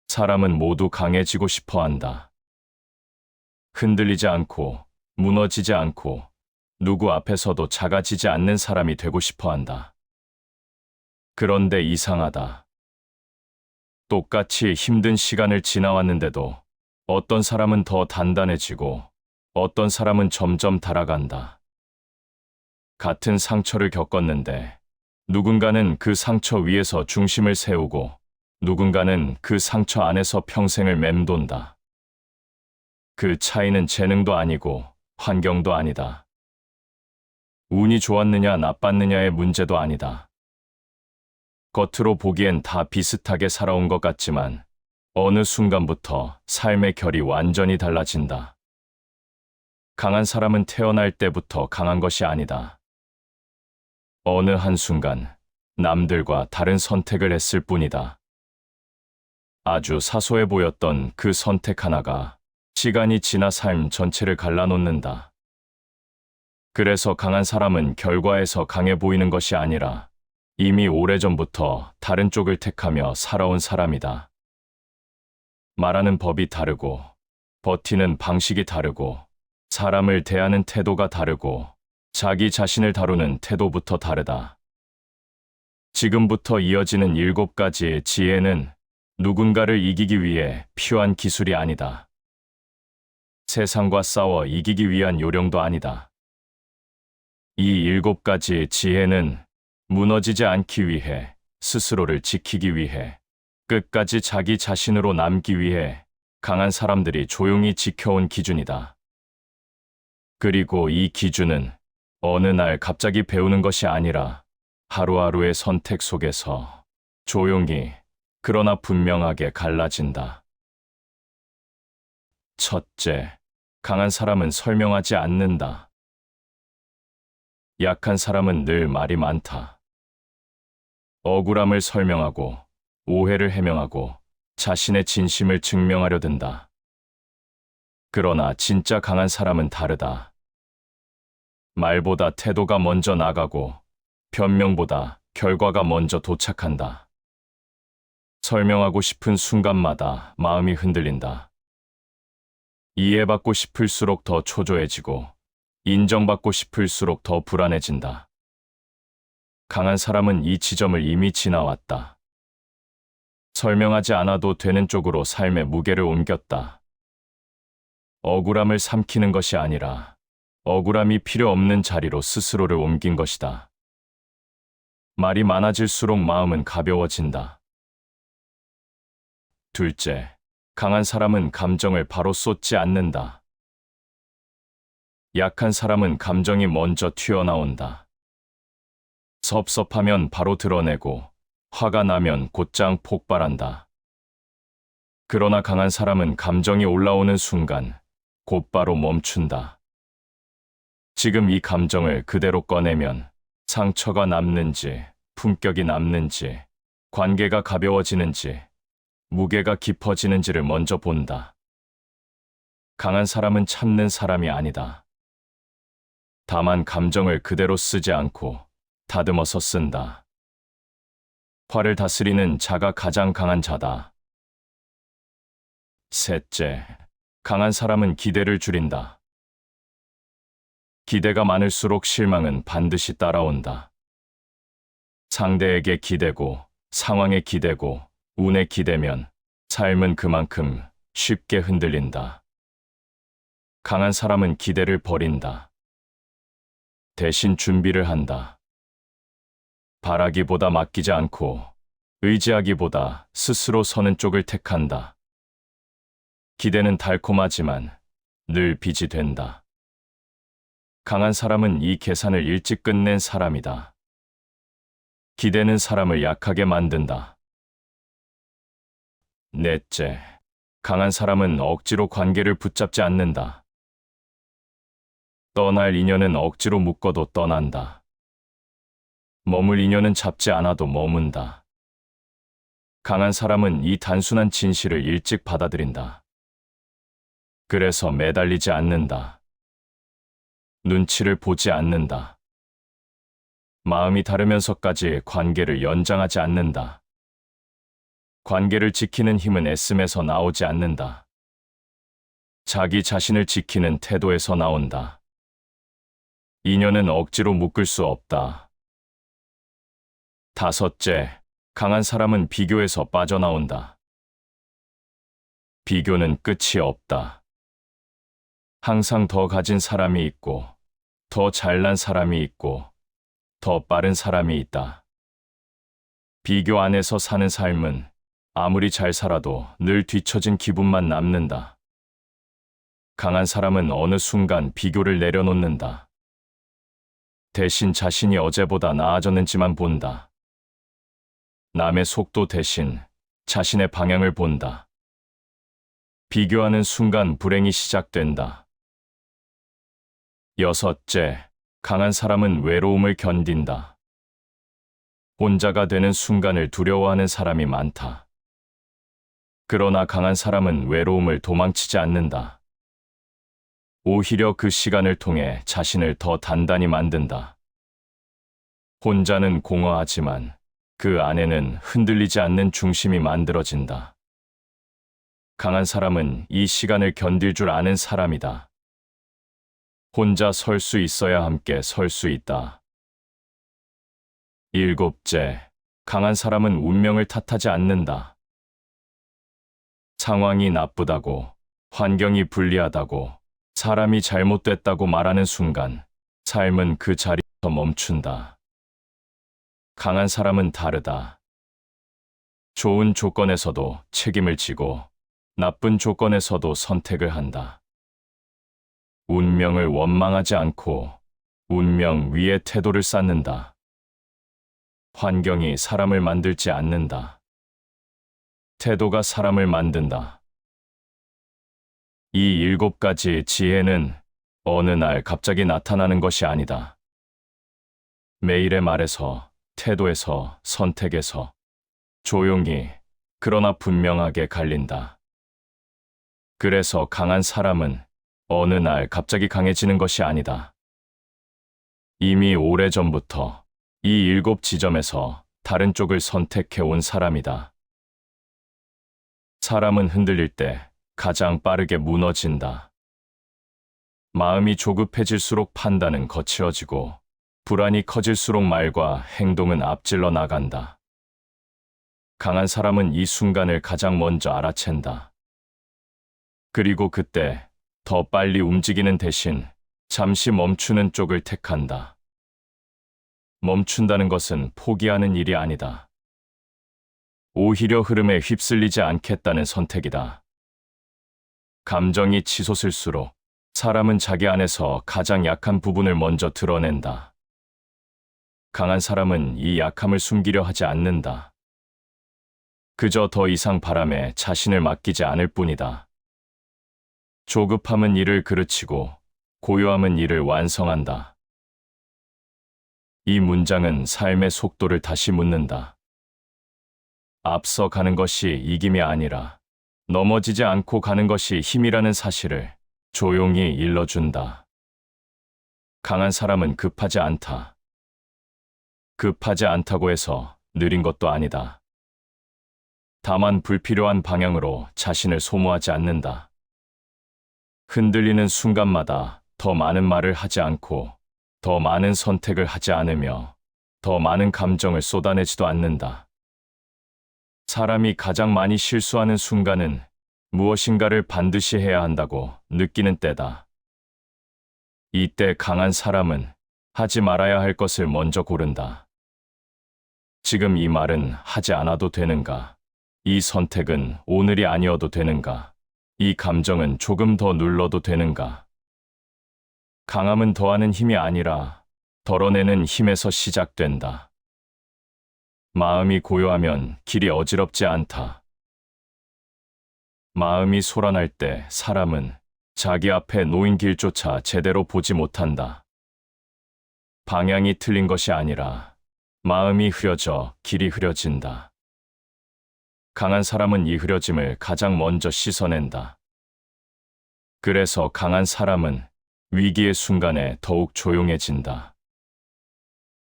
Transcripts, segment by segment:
사람은 모두 강해지고 싶어 한다. 흔들리지 않고, 무너지지 않고, 누구 앞에서도 작아지지 않는 사람이 되고 싶어 한다. 그런데 이상하다. 똑같이 힘든 시간을 지나왔는데도 어떤 사람은 더 단단해지고 어떤 사람은 점점 달아간다. 같은 상처를 겪었는데 누군가는 그 상처 위에서 중심을 세우고 누군가는 그 상처 안에서 평생을 맴돈다. 그 차이는 재능도 아니고 환경도 아니다. 운이 좋았느냐 나빴느냐의 문제도 아니다. 겉으로 보기엔 다 비슷하게 살아온 것 같지만 어느 순간부터 삶의 결이 완전히 달라진다. 강한 사람은 태어날 때부터 강한 것이 아니다. 어느 한순간 남들과 다른 선택을 했을 뿐이다. 아주 사소해 보였던 그 선택 하나가 시간이 지나 삶 전체를 갈라놓는다. 그래서 강한 사람은 결과에서 강해 보이는 것이 아니라 이미 오래전부터 다른 쪽을 택하며 살아온 사람이다. 말하는 법이 다르고, 버티는 방식이 다르고, 사람을 대하는 태도가 다르고, 자기 자신을 다루는 태도부터 다르다. 지금부터 이어지는 7가지의 지혜는 누군가를 이기기 위해 필요한 기술이 아니다. 세상과 싸워 이기기 위한 요령도 아니다. 이 7가지의 지혜는 무너지지 않기 위해, 스스로를 지키기 위해, 끝까지 자기 자신으로 남기 위해 강한 사람들이 조용히 지켜온 기준이다. 그리고 이 기준은 어느 날 갑자기 배우는 것이 아니라 하루하루의 선택 속에서 조용히 그러나 분명하게 갈라진다. 첫째, 강한 사람은 설명하지 않는다. 약한 사람은 늘 말이 많다. 억울함을 설명하고 오해를 해명하고 자신의 진심을 증명하려 든다. 그러나 진짜 강한 사람은 다르다. 말보다 태도가 먼저 나가고 변명보다 결과가 먼저 도착한다. 설명하고 싶은 순간마다 마음이 흔들린다. 이해받고 싶을수록 더 초조해지고 인정받고 싶을수록 더 불안해진다. 강한 사람은 이 지점을 이미 지나왔다. 설명하지 않아도 되는 쪽으로 삶의 무게를 옮겼다. 억울함을 삼키는 것이 아니라 억울함이 필요 없는 자리로 스스로를 옮긴 것이다. 말이 많아질수록 마음은 가벼워진다. 둘째, 강한 사람은 감정을 바로 쏟지 않는다. 약한 사람은 감정이 먼저 튀어나온다. 섭섭하면 바로 드러내고 화가 나면 곧장 폭발한다. 그러나 강한 사람은 감정이 올라오는 순간 곧바로 멈춘다. 지금 이 감정을 그대로 꺼내면 상처가 남는지, 품격이 남는지, 관계가 가벼워지는지, 무게가 깊어지는지를 먼저 본다. 강한 사람은 참는 사람이 아니다. 다만 감정을 그대로 쓰지 않고 다듬어서 쓴다. 화를 다스리는 자가 가장 강한 자다. 셋째, 강한 사람은 기대를 줄인다. 기대가 많을수록 실망은 반드시 따라온다. 상대에게 기대고, 상황에 기대고, 운에 기대면 삶은 그만큼 쉽게 흔들린다. 강한 사람은 기대를 버린다. 대신 준비를 한다. 바라기보다 맡기지 않고 의지하기보다 스스로 서는 쪽을 택한다. 기대는 달콤하지만 늘 빚이 된다. 강한 사람은 이 계산을 일찍 끝낸 사람이다. 기대는 사람을 약하게 만든다. 넷째, 강한 사람은 억지로 관계를 붙잡지 않는다. 떠날 인연은 억지로 묶어도 떠난다. 머물 인연은 잡지 않아도 머문다. 강한 사람은 이 단순한 진실을 일찍 받아들인다. 그래서 매달리지 않는다. 눈치를 보지 않는다. 마음이 다르면서까지 관계를 연장하지 않는다. 관계를 지키는 힘은 애씀에서 나오지 않는다. 자기 자신을 지키는 태도에서 나온다. 인연은 억지로 묶을 수 없다. 다섯째, 강한 사람은 비교에서 빠져나온다. 비교는 끝이 없다. 항상 더 가진 사람이 있고, 더 잘난 사람이 있고, 더 빠른 사람이 있다. 비교 안에서 사는 삶은 아무리 잘 살아도 늘 뒤처진 기분만 남는다. 강한 사람은 어느 순간 비교를 내려놓는다. 대신 자신이 어제보다 나아졌는지만 본다. 남의 속도 대신 자신의 방향을 본다. 비교하는 순간 불행이 시작된다. 여섯째, 강한 사람은 외로움을 견딘다. 혼자가 되는 순간을 두려워하는 사람이 많다. 그러나 강한 사람은 외로움을 도망치지 않는다. 오히려 그 시간을 통해 자신을 더 단단히 만든다. 혼자는 공허하지만 그 안에는 흔들리지 않는 중심이 만들어진다. 강한 사람은 이 시간을 견딜 줄 아는 사람이다. 혼자 설 수 있어야 함께 설 수 있다. 일곱째, 강한 사람은 운명을 탓하지 않는다. 상황이 나쁘다고, 환경이 불리하다고, 사람이 잘못됐다고 말하는 순간 삶은 그 자리에서 멈춘다. 강한 사람은 다르다. 좋은 조건에서도 책임을 지고 나쁜 조건에서도 선택을 한다. 운명을 원망하지 않고 운명 위에 태도를 쌓는다. 환경이 사람을 만들지 않는다. 태도가 사람을 만든다. 이 7가지의 지혜는 어느 날 갑자기 나타나는 것이 아니다. 매일의 말에서, 태도에서, 선택에서 조용히 그러나 분명하게 갈린다. 그래서 강한 사람은 어느 날 갑자기 강해지는 것이 아니다. 이미 오래전부터 이 7지점에서 다른 쪽을 선택해 온 사람이다. 사람은 흔들릴 때 가장 빠르게 무너진다. 마음이 조급해질수록 판단은 거칠어지고 불안이 커질수록 말과 행동은 앞질러 나간다. 강한 사람은 이 순간을 가장 먼저 알아챈다. 그리고 그때 더 빨리 움직이는 대신 잠시 멈추는 쪽을 택한다. 멈춘다는 것은 포기하는 일이 아니다. 오히려 흐름에 휩쓸리지 않겠다는 선택이다. 감정이 치솟을수록 사람은 자기 안에서 가장 약한 부분을 먼저 드러낸다. 강한 사람은 이 약함을 숨기려 하지 않는다. 그저 더 이상 바람에 자신을 맡기지 않을 뿐이다. 조급함은 일을 그르치고 고요함은 일을 완성한다. 이 문장은 삶의 속도를 다시 묻는다. 앞서 가는 것이 이김이 아니라 넘어지지 않고 가는 것이 힘이라는 사실을 조용히 일러준다. 강한 사람은 급하지 않다. 급하지 않다고 해서 느린 것도 아니다. 다만 불필요한 방향으로 자신을 소모하지 않는다. 흔들리는 순간마다 더 많은 말을 하지 않고 더 많은 선택을 하지 않으며 더 많은 감정을 쏟아내지도 않는다. 사람이 가장 많이 실수하는 순간은 무엇인가를 반드시 해야 한다고 느끼는 때다. 이때 강한 사람은 하지 말아야 할 것을 먼저 고른다. 지금 이 말은 하지 않아도 되는가? 이 선택은 오늘이 아니어도 되는가? 이 감정은 조금 더 눌러도 되는가? 강함은 더하는 힘이 아니라 덜어내는 힘에서 시작된다. 마음이 고요하면 길이 어지럽지 않다. 마음이 소란할 때 사람은 자기 앞에 놓인 길조차 제대로 보지 못한다. 방향이 틀린 것이 아니라 마음이 흐려져 길이 흐려진다. 강한 사람은 이 흐려짐을 가장 먼저 씻어낸다. 그래서 강한 사람은 위기의 순간에 더욱 조용해진다.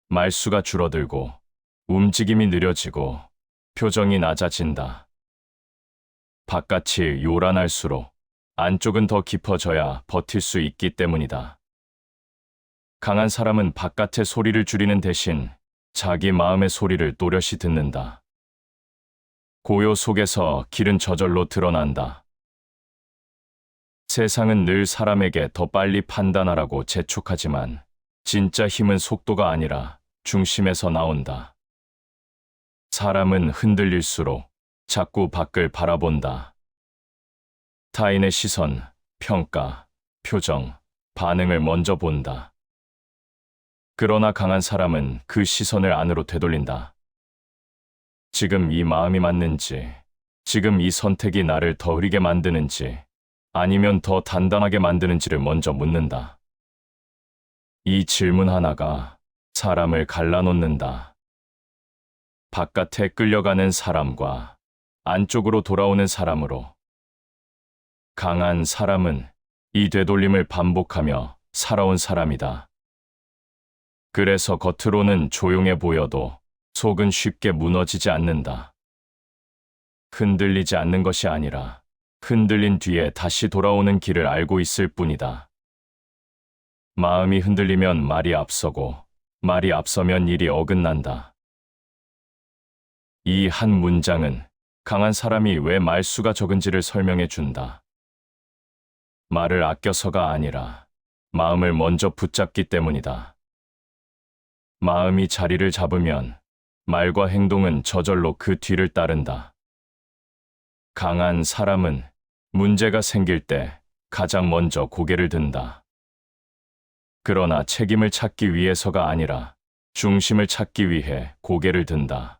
말수가 줄어들고 움직임이 느려지고 표정이 낮아진다. 바깥이 요란할수록 안쪽은 더 깊어져야 버틸 수 있기 때문이다. 강한 사람은 바깥의 소리를 줄이는 대신 자기 마음의 소리를 또렷이 듣는다. 고요 속에서 길은 저절로 드러난다. 세상은 늘 사람에게 더 빨리 판단하라고 재촉하지만 진짜 힘은 속도가 아니라 중심에서 나온다. 사람은 흔들릴수록 자꾸 밖을 바라본다. 타인의 시선, 평가, 표정, 반응을 먼저 본다. 그러나 강한 사람은 그 시선을 안으로 되돌린다. 지금 이 마음이 맞는지, 지금 이 선택이 나를 더 흐리게 만드는지, 아니면 더 단단하게 만드는지를 먼저 묻는다. 이 질문 하나가 사람을 갈라놓는다. 바깥에 끌려가는 사람과 안쪽으로 돌아오는 사람으로. 강한 사람은 이 되돌림을 반복하며 살아온 사람이다. 그래서 겉으로는 조용해 보여도 속은 쉽게 무너지지 않는다. 흔들리지 않는 것이 아니라 흔들린 뒤에 다시 돌아오는 길을 알고 있을 뿐이다. 마음이 흔들리면 말이 앞서고 말이 앞서면 일이 어긋난다. 이 한 문장은 강한 사람이 왜 말수가 적은지를 설명해 준다. 말을 아껴서가 아니라 마음을 먼저 붙잡기 때문이다. 마음이 자리를 잡으면 말과 행동은 저절로 그 뒤를 따른다. 강한 사람은 문제가 생길 때 가장 먼저 고개를 든다. 그러나 책임을 찾기 위해서가 아니라 중심을 찾기 위해 고개를 든다.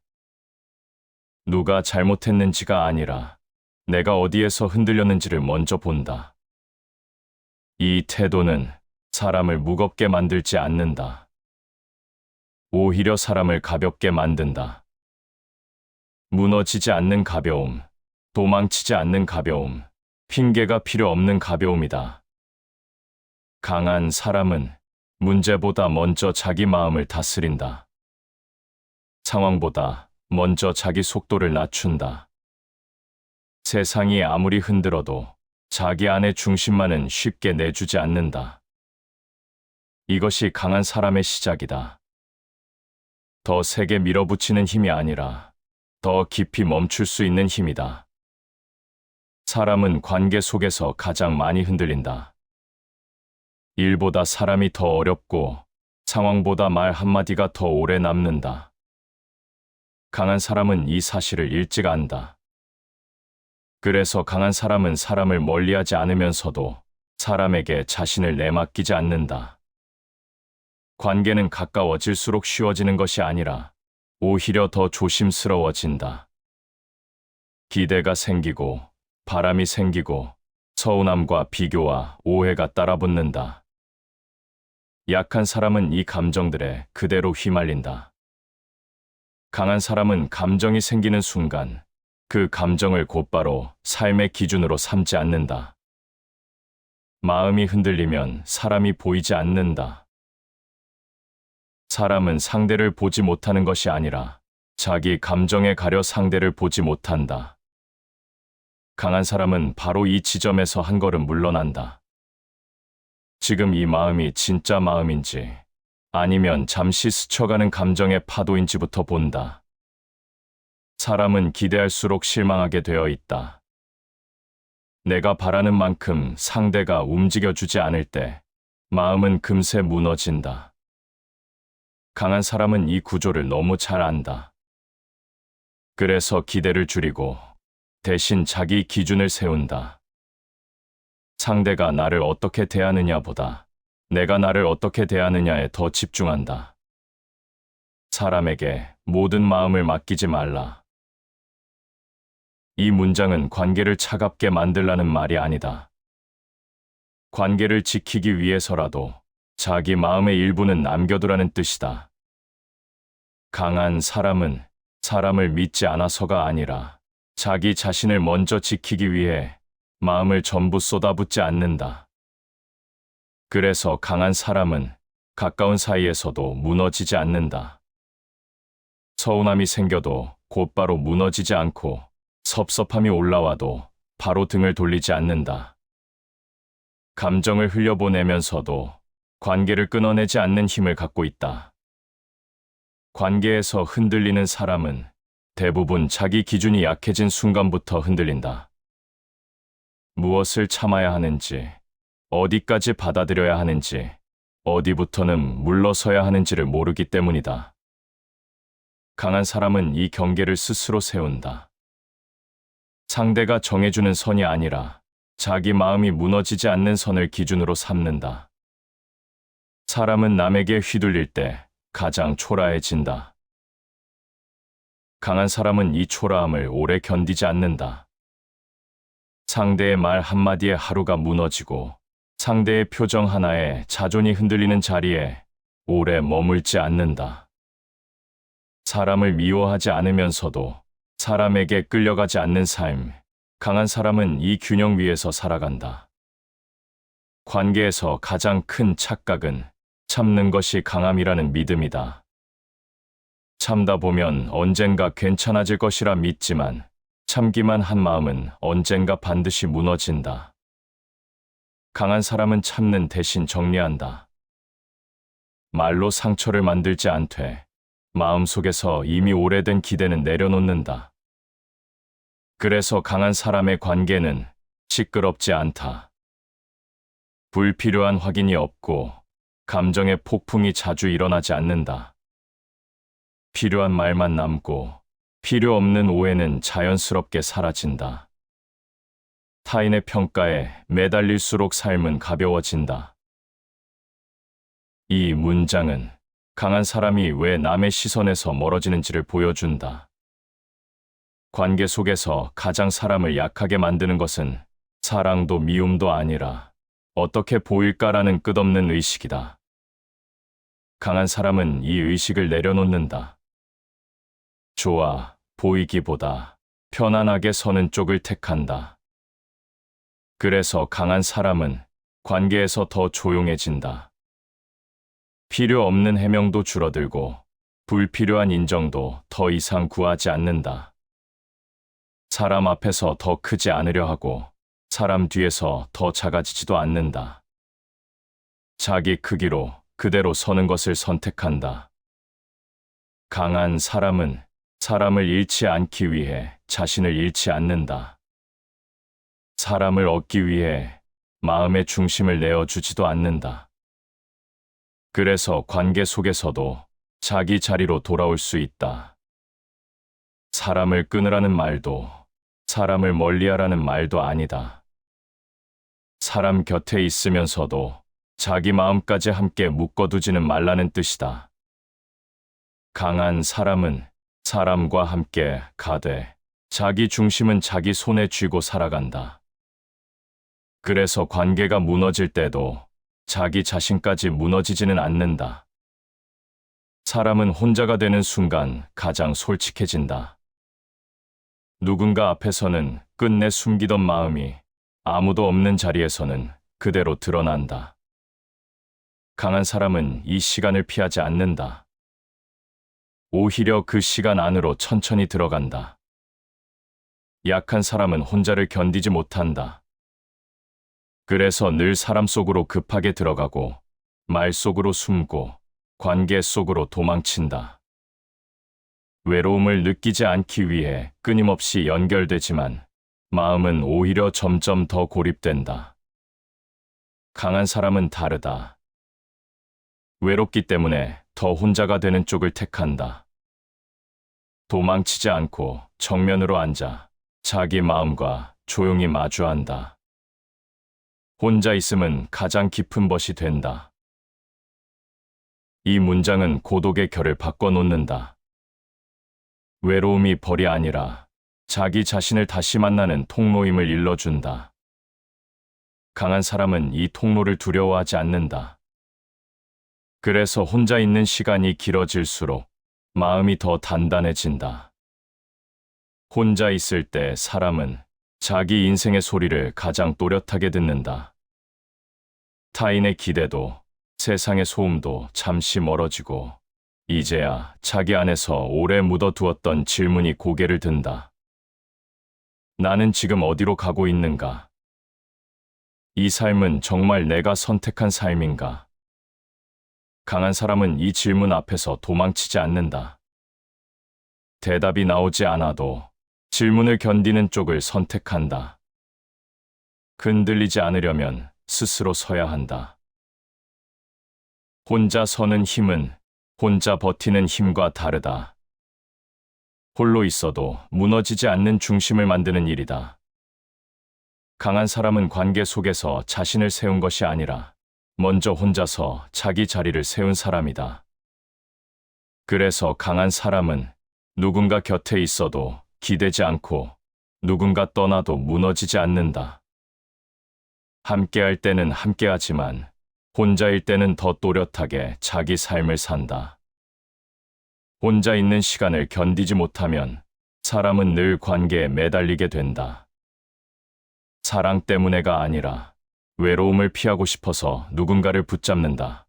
누가 잘못했는지가 아니라 내가 어디에서 흔들렸는지를 먼저 본다. 이 태도는 사람을 무겁게 만들지 않는다. 오히려 사람을 가볍게 만든다. 무너지지 않는 가벼움, 도망치지 않는 가벼움, 핑계가 필요 없는 가벼움이다. 강한 사람은 문제보다 먼저 자기 마음을 다스린다. 상황보다 먼저 자기 속도를 낮춘다. 세상이 아무리 흔들어도 자기 안의 중심만은 쉽게 내주지 않는다. 이것이 강한 사람의 시작이다. 더 세게 밀어붙이는 힘이 아니라 더 깊이 멈출 수 있는 힘이다. 사람은 관계 속에서 가장 많이 흔들린다. 일보다 사람이 더 어렵고 상황보다 말 한마디가 더 오래 남는다. 강한 사람은 이 사실을 일찍 안다. 그래서 강한 사람은 사람을 멀리하지 않으면서도 사람에게 자신을 내맡기지 않는다. 관계는 가까워질수록 쉬워지는 것이 아니라 오히려 더 조심스러워진다. 기대가 생기고 바람이 생기고 서운함과 비교와 오해가 따라붙는다. 약한 사람은 이 감정들에 그대로 휘말린다. 강한 사람은 감정이 생기는 순간 그 감정을 곧바로 삶의 기준으로 삼지 않는다. 마음이 흔들리면 사람이 보이지 않는다. 사람은 상대를 보지 못하는 것이 아니라 자기 감정에 가려 상대를 보지 못한다. 강한 사람은 바로 이 지점에서 한 걸음 물러난다. 지금 이 마음이 진짜 마음인지 아니면 잠시 스쳐가는 감정의 파도인지부터 본다. 사람은 기대할수록 실망하게 되어 있다. 내가 바라는 만큼 상대가 움직여주지 않을 때 마음은 금세 무너진다. 강한 사람은 이 구조를 너무 잘 안다. 그래서 기대를 줄이고 대신 자기 기준을 세운다. 상대가 나를 어떻게 대하느냐보다 내가 나를 어떻게 대하느냐에 더 집중한다. 사람에게 모든 마음을 맡기지 말라. 이 문장은 관계를 차갑게 만들라는 말이 아니다. 관계를 지키기 위해서라도 자기 마음의 일부는 남겨두라는 뜻이다. 강한 사람은 사람을 믿지 않아서가 아니라 자기 자신을 먼저 지키기 위해 마음을 전부 쏟아붓지 않는다. 그래서 강한 사람은 가까운 사이에서도 무너지지 않는다. 서운함이 생겨도 곧바로 무너지지 않고 섭섭함이 올라와도 바로 등을 돌리지 않는다. 감정을 흘려보내면서도 관계를 끊어내지 않는 힘을 갖고 있다. 관계에서 흔들리는 사람은 대부분 자기 기준이 약해진 순간부터 흔들린다. 무엇을 참아야 하는지, 어디까지 받아들여야 하는지, 어디부터는 물러서야 하는지를 모르기 때문이다. 강한 사람은 이 경계를 스스로 세운다. 상대가 정해주는 선이 아니라 자기 마음이 무너지지 않는 선을 기준으로 삼는다. 사람은 남에게 휘둘릴 때 가장 초라해진다. 강한 사람은 이 초라함을 오래 견디지 않는다. 상대의 말 한마디에 하루가 무너지고 상대의 표정 하나에 자존이 흔들리는 자리에 오래 머물지 않는다. 사람을 미워하지 않으면서도 사람에게 끌려가지 않는 삶, 강한 사람은 이 균형 위에서 살아간다. 관계에서 가장 큰 착각은 참는 것이 강함이라는 믿음이다. 참다 보면 언젠가 괜찮아질 것이라 믿지만 참기만 한 마음은 언젠가 반드시 무너진다. 강한 사람은 참는 대신 정리한다. 말로 상처를 만들지 않되 마음속에서 이미 오래된 기대는 내려놓는다. 그래서 강한 사람의 관계는 시끄럽지 않다. 불필요한 확인이 없고 감정의 폭풍이 자주 일어나지 않는다. 필요한 말만 남고 필요 없는 오해는 자연스럽게 사라진다. 타인의 평가에 매달릴수록 삶은 가벼워진다. 이 문장은 강한 사람이 왜 남의 시선에서 멀어지는지를 보여준다. 관계 속에서 가장 사람을 약하게 만드는 것은 사랑도 미움도 아니라 어떻게 보일까라는 끝없는 의식이다. 강한 사람은 이 의식을 내려놓는다. 좋아 보이기보다 편안하게 서는 쪽을 택한다. 그래서 강한 사람은 관계에서 더 조용해진다. 필요 없는 해명도 줄어들고 불필요한 인정도 더 이상 구하지 않는다. 사람 앞에서 더 크지 않으려 하고 사람 뒤에서 더 작아지지도 않는다. 자기 크기로 그대로 서는 것을 선택한다. 강한 사람은 사람을 잃지 않기 위해 자신을 잃지 않는다. 사람을 얻기 위해 마음의 중심을 내어주지도 않는다. 그래서 관계 속에서도 자기 자리로 돌아올 수 있다. 사람을 끊으라는 말도 사람을 멀리하라는 말도 아니다. 사람 곁에 있으면서도 자기 마음까지 함께 묶어두지는 말라는 뜻이다. 강한 사람은 사람과 함께 가되 자기 중심은 자기 손에 쥐고 살아간다. 그래서 관계가 무너질 때도 자기 자신까지 무너지지는 않는다. 사람은 혼자가 되는 순간 가장 솔직해진다. 누군가 앞에서는 끝내 숨기던 마음이 아무도 없는 자리에서는 그대로 드러난다. 강한 사람은 이 시간을 피하지 않는다. 오히려 그 시간 안으로 천천히 들어간다. 약한 사람은 혼자를 견디지 못한다. 그래서 늘 사람 속으로 급하게 들어가고 말 속으로 숨고 관계 속으로 도망친다. 외로움을 느끼지 않기 위해 끊임없이 연결되지만 마음은 오히려 점점 더 고립된다. 강한 사람은 다르다. 외롭기 때문에 더 혼자가 되는 쪽을 택한다. 도망치지 않고 정면으로 앉아 자기 마음과 조용히 마주한다. 혼자 있음은 가장 깊은 벗이 된다. 이 문장은 고독의 결을 바꿔놓는다. 외로움이 벌이 아니라 자기 자신을 다시 만나는 통로임을 일러준다. 강한 사람은 이 통로를 두려워하지 않는다. 그래서 혼자 있는 시간이 길어질수록 마음이 더 단단해진다. 혼자 있을 때 사람은 자기 인생의 소리를 가장 또렷하게 듣는다. 타인의 기대도 세상의 소음도 잠시 멀어지고 이제야 자기 안에서 오래 묻어두었던 질문이 고개를 든다. 나는 지금 어디로 가고 있는가? 이 삶은 정말 내가 선택한 삶인가? 강한 사람은 이 질문 앞에서 도망치지 않는다. 대답이 나오지 않아도 질문을 견디는 쪽을 선택한다. 흔들리지 않으려면 스스로 서야 한다. 혼자 서는 힘은 혼자 버티는 힘과 다르다. 홀로 있어도 무너지지 않는 중심을 만드는 일이다. 강한 사람은 관계 속에서 자신을 세운 것이 아니라 먼저 혼자서 자기 자리를 세운 사람이다. 그래서 강한 사람은 누군가 곁에 있어도 기대지 않고 누군가 떠나도 무너지지 않는다. 함께할 때는 함께하지만 혼자일 때는 더 또렷하게 자기 삶을 산다. 혼자 있는 시간을 견디지 못하면 사람은 늘 관계에 매달리게 된다. 사랑 때문에가 아니라 외로움을 피하고 싶어서 누군가를 붙잡는다.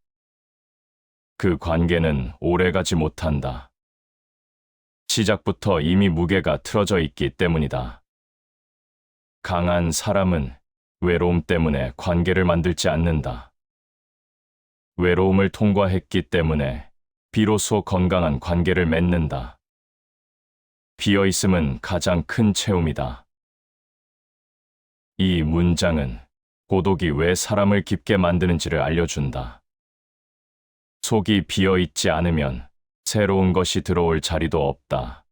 그 관계는 오래가지 못한다. 시작부터 이미 무게가 틀어져 있기 때문이다. 강한 사람은 외로움 때문에 관계를 만들지 않는다. 외로움을 통과했기 때문에 비로소 건강한 관계를 맺는다. 비어있음은 가장 큰 체험이다. 이 문장은 고독이 왜 사람을 깊게 만드는지를 알려준다. 속이 비어있지 않으면 새로운 것이 들어올 자리도 없다.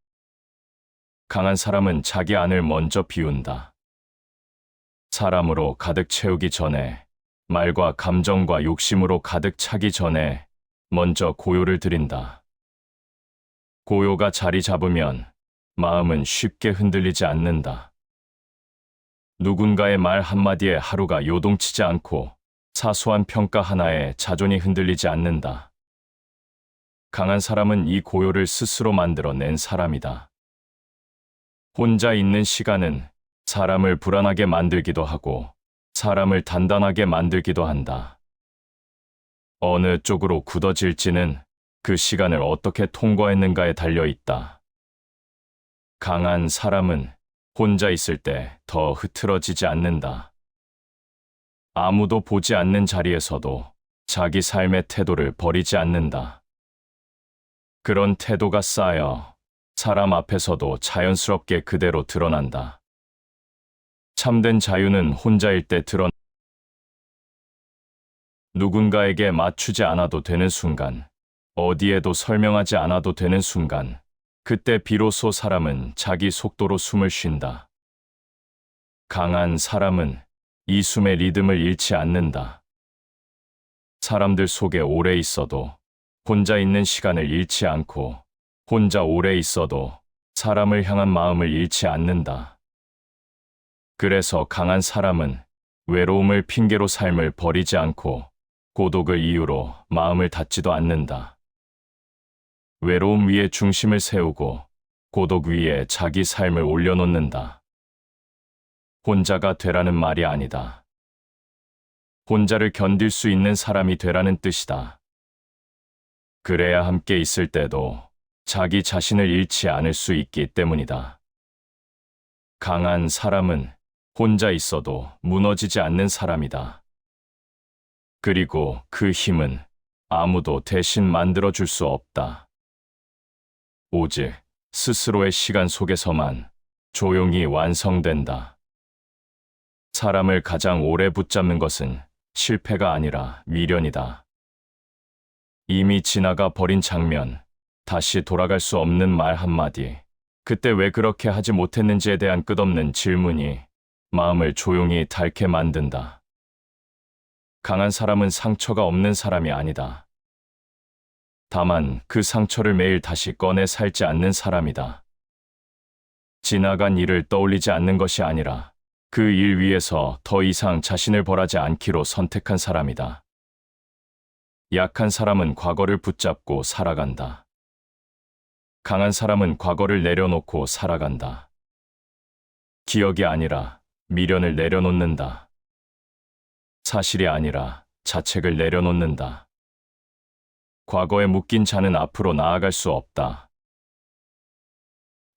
강한 사람은 자기 안을 먼저 비운다. 사람으로 가득 채우기 전에, 말과 감정과 욕심으로 가득 차기 전에 먼저 고요를 드린다. 고요가 자리 잡으면 마음은 쉽게 흔들리지 않는다. 누군가의 말 한마디에 하루가 요동치지 않고 사소한 평가 하나에 자존이 흔들리지 않는다. 강한 사람은 이 고요를 스스로 만들어낸 사람이다. 혼자 있는 시간은 사람을 불안하게 만들기도 하고 사람을 단단하게 만들기도 한다. 어느 쪽으로 굳어질지는 그 시간을 어떻게 통과했는가에 달려 있다. 강한 사람은 혼자 있을 때 더 흐트러지지 않는다. 아무도 보지 않는 자리에서도 자기 삶의 태도를 버리지 않는다. 그런 태도가 쌓여 사람 앞에서도 자연스럽게 그대로 드러난다. 참된 자유는 혼자일 때 누군가에게 맞추지 않아도 되는 순간, 어디에도 설명하지 않아도 되는 순간, 그때 비로소 사람은 자기 속도로 숨을 쉰다. 강한 사람은 이 숨의 리듬을 잃지 않는다. 사람들 속에 오래 있어도 혼자 있는 시간을 잃지 않고 혼자 오래 있어도 사람을 향한 마음을 잃지 않는다. 그래서 강한 사람은 외로움을 핑계로 삶을 버리지 않고 고독을 이유로 마음을 닫지도 않는다. 외로움 위에 중심을 세우고 고독 위에 자기 삶을 올려놓는다. 혼자가 되라는 말이 아니다. 혼자를 견딜 수 있는 사람이 되라는 뜻이다. 그래야 함께 있을 때도 자기 자신을 잃지 않을 수 있기 때문이다. 강한 사람은 혼자 있어도 무너지지 않는 사람이다. 그리고 그 힘은 아무도 대신 만들어줄 수 없다. 오직 스스로의 시간 속에서만 조용히 완성된다. 사람을 가장 오래 붙잡는 것은 실패가 아니라 미련이다. 이미 지나가 버린 장면, 다시 돌아갈 수 없는 말 한마디, 그때 왜 그렇게 하지 못했는지에 대한 끝없는 질문이 마음을 조용히 닳게 만든다. 강한 사람은 상처가 없는 사람이 아니다. 다만 그 상처를 매일 다시 꺼내 살지 않는 사람이다. 지나간 일을 떠올리지 않는 것이 아니라 그 일 위에서 더 이상 자신을 벌하지 않기로 선택한 사람이다. 약한 사람은 과거를 붙잡고 살아간다. 강한 사람은 과거를 내려놓고 살아간다. 기억이 아니라 미련을 내려놓는다. 사실이 아니라 자책을 내려놓는다. 과거에 묶인 자는 앞으로 나아갈 수 없다.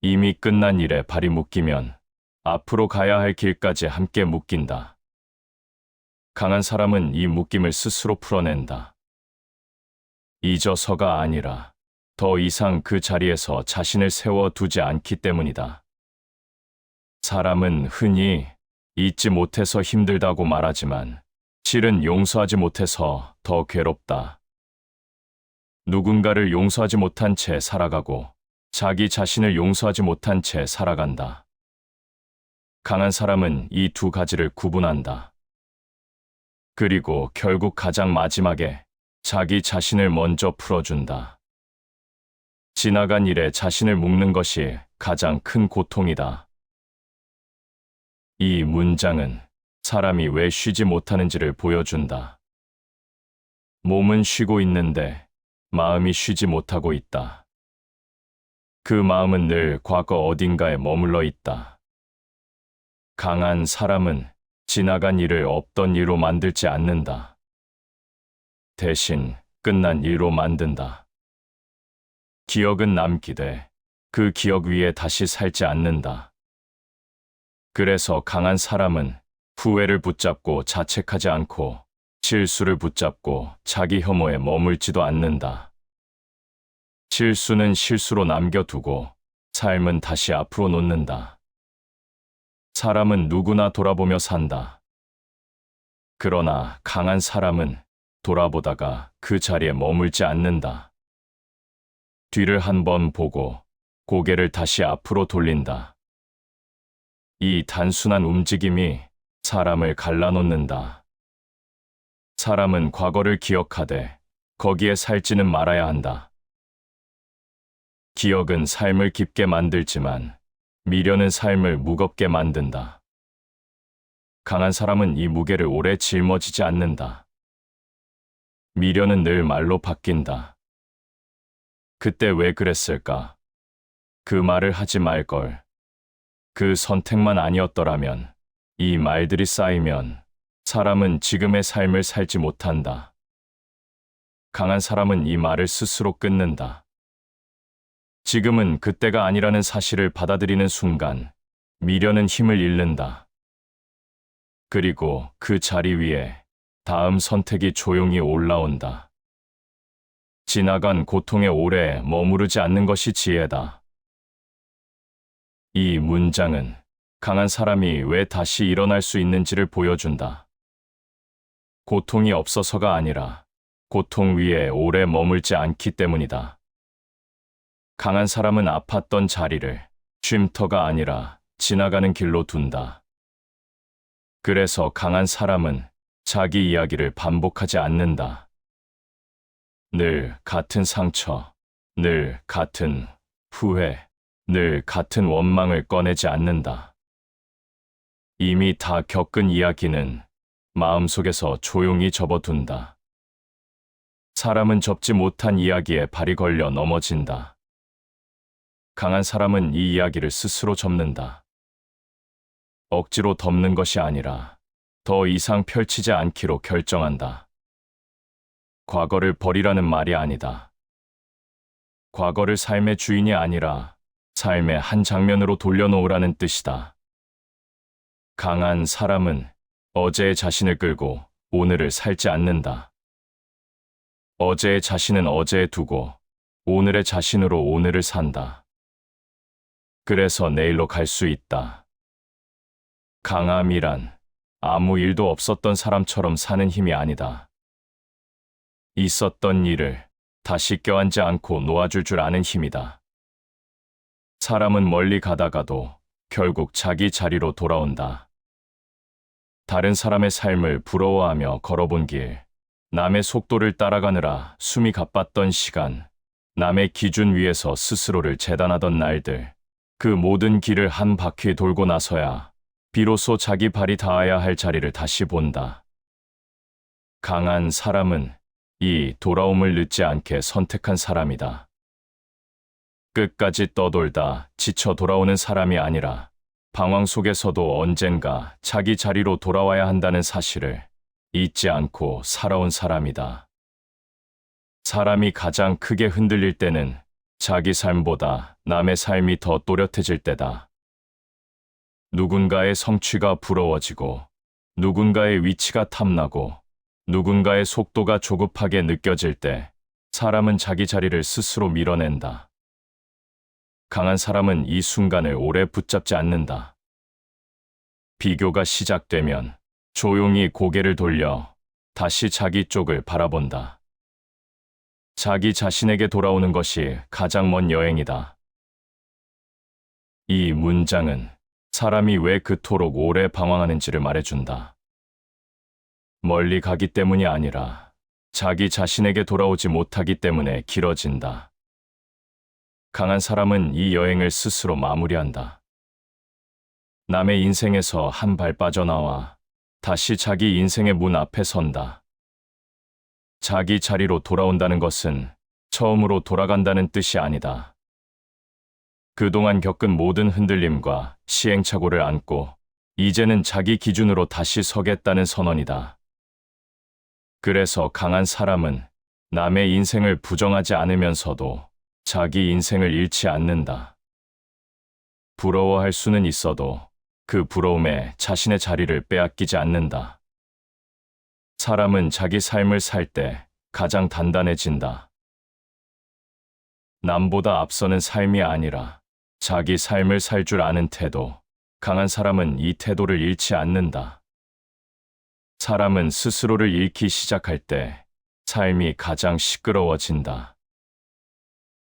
이미 끝난 일에 발이 묶이면 앞으로 가야 할 길까지 함께 묶인다. 강한 사람은 이 묶임을 스스로 풀어낸다. 잊어서가 아니라 더 이상 그 자리에서 자신을 세워두지 않기 때문이다. 사람은 흔히 잊지 못해서 힘들다고 말하지만 실은 용서하지 못해서 더 괴롭다. 누군가를 용서하지 못한 채 살아가고 자기 자신을 용서하지 못한 채 살아간다. 강한 사람은 이 두 가지를 구분한다. 그리고 결국 가장 마지막에 자기 자신을 먼저 풀어준다. 지나간 일에 자신을 묶는 것이 가장 큰 고통이다. 이 문장은 사람이 왜 쉬지 못하는지를 보여준다. 몸은 쉬고 있는데 마음이 쉬지 못하고 있다. 그 마음은 늘 과거 어딘가에 머물러 있다. 강한 사람은 지나간 일을 없던 일로 만들지 않는다. 대신 끝난 일로 만든다. 기억은 남기되 그 기억 위에 다시 살지 않는다. 그래서 강한 사람은 후회를 붙잡고 자책하지 않고 실수를 붙잡고 자기 혐오에 머물지도 않는다. 실수는 실수로 남겨두고 삶은 다시 앞으로 놓는다. 사람은 누구나 돌아보며 산다. 그러나 강한 사람은 돌아보다가 그 자리에 머물지 않는다. 뒤를 한번 보고 고개를 다시 앞으로 돌린다. 이 단순한 움직임이 사람을 갈라놓는다. 사람은 과거를 기억하되 거기에 살지는 말아야 한다. 기억은 삶을 깊게 만들지만 미련은 삶을 무겁게 만든다. 강한 사람은 이 무게를 오래 짊어지지 않는다. 미련은 늘 말로 바뀐다. 그때 왜 그랬을까? 그 말을 하지 말걸. 그 선택만 아니었더라면, 이 말들이 쌓이면 사람은 지금의 삶을 살지 못한다. 강한 사람은 이 말을 스스로 끊는다. 지금은 그때가 아니라는 사실을 받아들이는 순간 미련은 힘을 잃는다. 그리고 그 자리 위에 다음 선택이 조용히 올라온다. 지나간 고통에 오래 머무르지 않는 것이 지혜다. 이 문장은 강한 사람이 왜 다시 일어날 수 있는지를 보여준다. 고통이 없어서가 아니라 고통 위에 오래 머물지 않기 때문이다. 강한 사람은 아팠던 자리를 쉼터가 아니라 지나가는 길로 둔다. 그래서 강한 사람은 자기 이야기를 반복하지 않는다. 늘 같은 상처, 늘 같은 후회, 늘 같은 원망을 꺼내지 않는다. 이미 다 겪은 이야기는 마음속에서 조용히 접어둔다. 사람은 접지 못한 이야기에 발이 걸려 넘어진다. 강한 사람은 이 이야기를 스스로 접는다. 억지로 덮는 것이 아니라 더 이상 펼치지 않기로 결정한다. 과거를 버리라는 말이 아니다. 과거를 삶의 주인이 아니라 삶의 한 장면으로 돌려놓으라는 뜻이다. 강한 사람은 어제의 자신을 끌고 오늘을 살지 않는다. 어제의 자신은 어제에 두고 오늘의 자신으로 오늘을 산다. 그래서 내일로 갈 수 있다. 강함이란 아무 일도 없었던 사람처럼 사는 힘이 아니다. 있었던 일을 다시 껴안지 않고 놓아줄 줄 아는 힘이다. 사람은 멀리 가다가도 결국 자기 자리로 돌아온다. 다른 사람의 삶을 부러워하며 걸어본 길, 남의 속도를 따라가느라 숨이 가빴던 시간, 남의 기준 위에서 스스로를 재단하던 날들, 그 모든 길을 한 바퀴 돌고 나서야 비로소 자기 발이 닿아야 할 자리를 다시 본다. 강한 사람은 이 돌아옴을 늦지 않게 선택한 사람이다. 끝까지 떠돌다 지쳐 돌아오는 사람이 아니라 방황 속에서도 언젠가 자기 자리로 돌아와야 한다는 사실을 잊지 않고 살아온 사람이다. 사람이 가장 크게 흔들릴 때는 자기 삶보다 남의 삶이 더 또렷해질 때다. 누군가의 성취가 부러워지고, 누군가의 위치가 탐나고, 누군가의 속도가 조급하게 느껴질 때 사람은 자기 자리를 스스로 밀어낸다. 강한 사람은 이 순간을 오래 붙잡지 않는다. 비교가 시작되면 조용히 고개를 돌려 다시 자기 쪽을 바라본다. 자기 자신에게 돌아오는 것이 가장 먼 여행이다. 이 문장은 사람이 왜 그토록 오래 방황하는지를 말해준다. 멀리 가기 때문이 아니라 자기 자신에게 돌아오지 못하기 때문에 길어진다. 강한 사람은 이 여행을 스스로 마무리한다. 남의 인생에서 한 발 빠져나와 다시 자기 인생의 문 앞에 선다. 자기 자리로 돌아온다는 것은 처음으로 돌아간다는 뜻이 아니다. 그동안 겪은 모든 흔들림과 시행착오를 안고 이제는 자기 기준으로 다시 서겠다는 선언이다. 그래서 강한 사람은 남의 인생을 부정하지 않으면서도 자기 인생을 잃지 않는다. 부러워할 수는 있어도 그 부러움에 자신의 자리를 빼앗기지 않는다. 사람은 자기 삶을 살 때 가장 단단해진다. 남보다 앞서는 삶이 아니라 자기 삶을 살 줄 아는 태도. 강한 사람은 이 태도를 잃지 않는다. 사람은 스스로를 잃기 시작할 때 삶이 가장 시끄러워진다.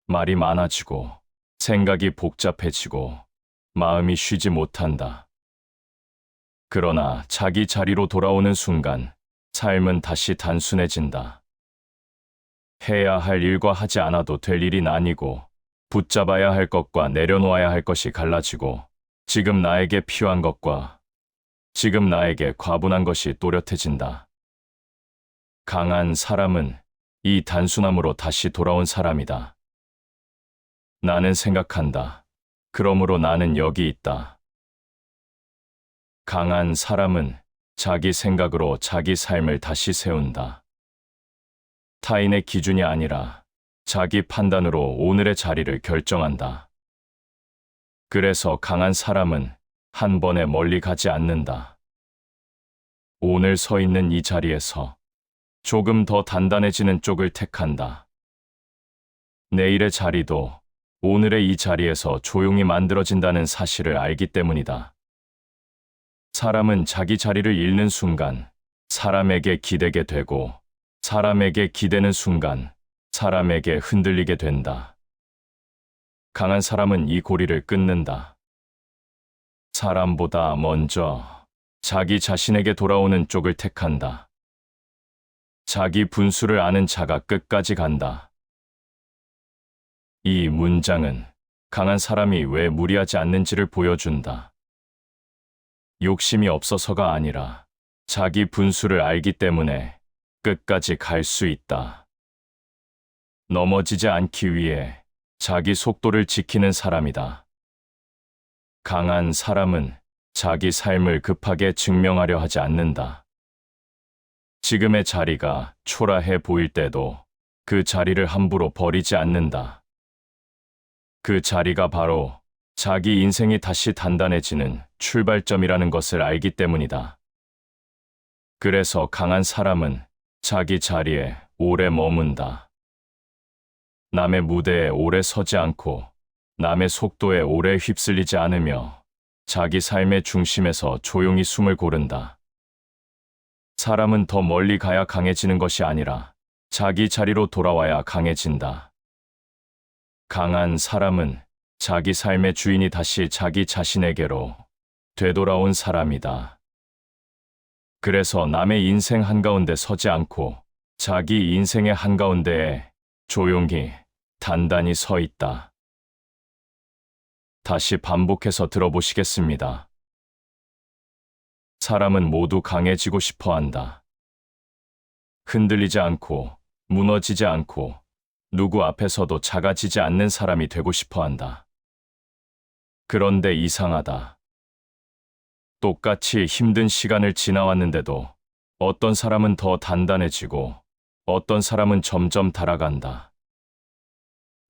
말이 많아지고, 생각이 복잡해지고, 마음이 쉬지 못한다. 그러나 자기 자리로 돌아오는 순간 삶은 다시 단순해진다. 해야 할 일과 하지 않아도 될 일이 나뉘고, 붙잡아야 할 것과 내려놓아야 할 것이 갈라지고, 지금 나에게 필요한 것과 지금 나에게 과분한 것이 또렷해진다. 강한 사람은 이 단순함으로 다시 돌아온 사람이다. 나는 생각한다. 그러므로 나는 여기 있다. 강한 사람은 자기 생각으로 자기 삶을 다시 세운다. 타인의 기준이 아니라 자기 판단으로 오늘의 자리를 결정한다. 그래서 강한 사람은 한 번에 멀리 가지 않는다. 오늘 서 있는 이 자리에서 조금 더 단단해지는 쪽을 택한다. 내일의 자리도 오늘의 이 자리에서 조용히 만들어진다는 사실을 알기 때문이다. 사람은 자기 자리를 잃는 순간 사람에게 기대게 되고, 사람에게 기대는 순간 사람에게 흔들리게 된다. 강한 사람은 이 고리를 끊는다. 사람보다 먼저 자기 자신에게 돌아오는 쪽을 택한다. 자기 분수를 아는 자가 끝까지 간다. 이 문장은 강한 사람이 왜 무리하지 않는지를 보여준다. 욕심이 없어서가 아니라 자기 분수를 알기 때문에 끝까지 갈 수 있다. 넘어지지 않기 위해 자기 속도를 지키는 사람이다. 강한 사람은 자기 삶을 급하게 증명하려 하지 않는다. 지금의 자리가 초라해 보일 때도 그 자리를 함부로 버리지 않는다. 그 자리가 바로 자기 인생이 다시 단단해지는 출발점이라는 것을 알기 때문이다. 그래서 강한 사람은 자기 자리에 오래 머문다. 남의 무대에 오래 서지 않고 남의 속도에 오래 휩쓸리지 않으며 자기 삶의 중심에서 조용히 숨을 고른다. 사람은 더 멀리 가야 강해지는 것이 아니라 자기 자리로 돌아와야 강해진다. 강한 사람은 자기 삶의 주인이 다시 자기 자신에게로 되돌아온 사람이다. 그래서 남의 인생 한가운데 서지 않고 자기 인생의 한가운데에 조용히 단단히 서 있다. 다시 반복해서 들어보시겠습니다. 사람은 모두 강해지고 싶어 한다. 흔들리지 않고, 무너지지 않고, 누구 앞에서도 작아지지 않는 사람이 되고 싶어 한다. 그런데 이상하다. 똑같이 힘든 시간을 지나왔는데도 어떤 사람은 더 단단해지고 어떤 사람은 점점 달아간다.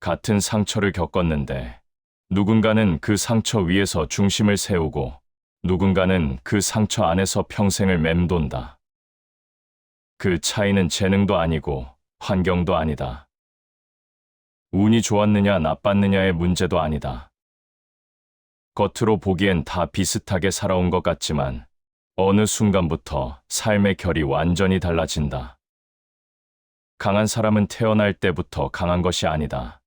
같은 상처를 겪었는데 누군가는 그 상처 위에서 중심을 세우고 누군가는 그 상처 안에서 평생을 맴돈다. 그 차이는 재능도 아니고 환경도 아니다. 운이 좋았느냐 나빴느냐의 문제도 아니다. 겉으로 보기엔 다 비슷하게 살아온 것 같지만 어느 순간부터 삶의 결이 완전히 달라진다. 강한 사람은 태어날 때부터 강한 것이 아니다.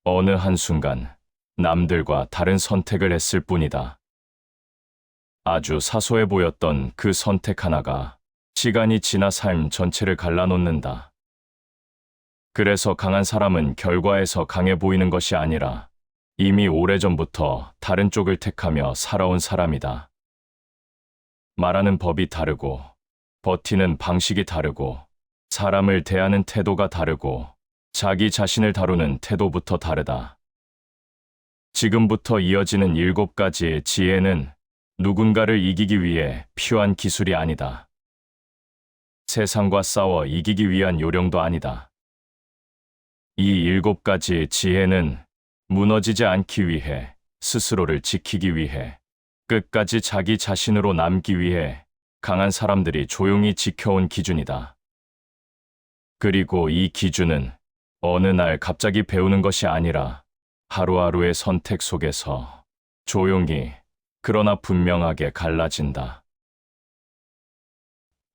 어느 한순간 남들과 다른 선택을 했을 뿐이다. 아주 사소해 보였던 그 선택 하나가 시간이 지나 삶 전체를 갈라놓는다. 그래서 강한 사람은 결과에서 강해 보이는 것이 아니라 이미 오래전부터 다른 쪽을 택하며 살아온 사람이다. 말하는 법이 다르고, 버티는 방식이 다르고, 사람을 대하는 태도가 다르고, 자기 자신을 다루는 태도부터 다르다. 지금부터 이어지는 7가지의 지혜는 누군가를 이기기 위해 필요한 기술이 아니다. 세상과 싸워 이기기 위한 요령도 아니다. 이 7가지의 지혜는 무너지지 않기 위해, 스스로를 지키기 위해, 끝까지 자기 자신으로 남기 위해 강한 사람들이 조용히 지켜온 기준이다. 그리고 이 기준은 어느 날 갑자기 배우는 것이 아니라 하루하루의 선택 속에서 조용히 그러나 분명하게 갈라진다.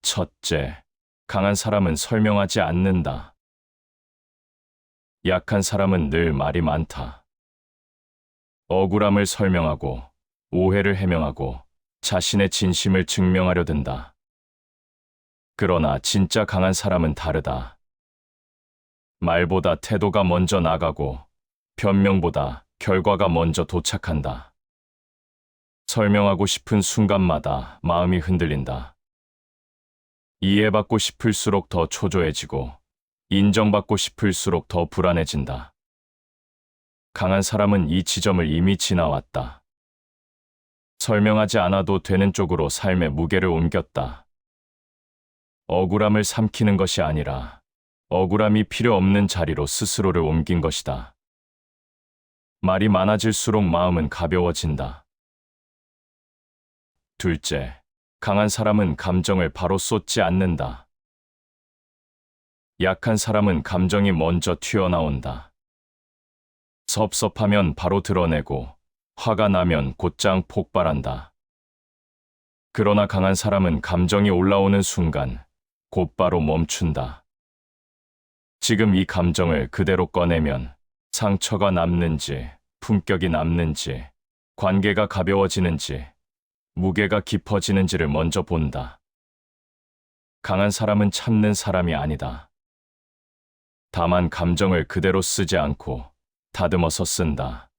첫째, 강한 사람은 설명하지 않는다. 약한 사람은 늘 말이 많다. 억울함을 설명하고 오해를 해명하고 자신의 진심을 증명하려 든다. 그러나 진짜 강한 사람은 다르다. 말보다 태도가 먼저 나가고 변명보다 결과가 먼저 도착한다. 설명하고 싶은 순간마다 마음이 흔들린다. 이해받고 싶을수록 더 초조해지고 인정받고 싶을수록 더 불안해진다. 강한 사람은 이 지점을 이미 지나왔다. 설명하지 않아도 되는 쪽으로 삶의 무게를 옮겼다. 억울함을 삼키는 것이 아니라 억울함이 필요 없는 자리로 스스로를 옮긴 것이다. 말이 많아질수록 마음은 가벼워진다. 둘째, 강한 사람은 감정을 바로 쏟지 않는다. 약한 사람은 감정이 먼저 튀어나온다. 섭섭하면 바로 드러내고 화가 나면 곧장 폭발한다. 그러나 강한 사람은 감정이 올라오는 순간 곧바로 멈춘다. 지금 이 감정을 그대로 꺼내면 상처가 남는지, 품격이 남는지, 관계가 가벼워지는지, 무게가 깊어지는지를 먼저 본다. 강한 사람은 참는 사람이 아니다. 다만 감정을 그대로 쓰지 않고 다듬어서 쓴다.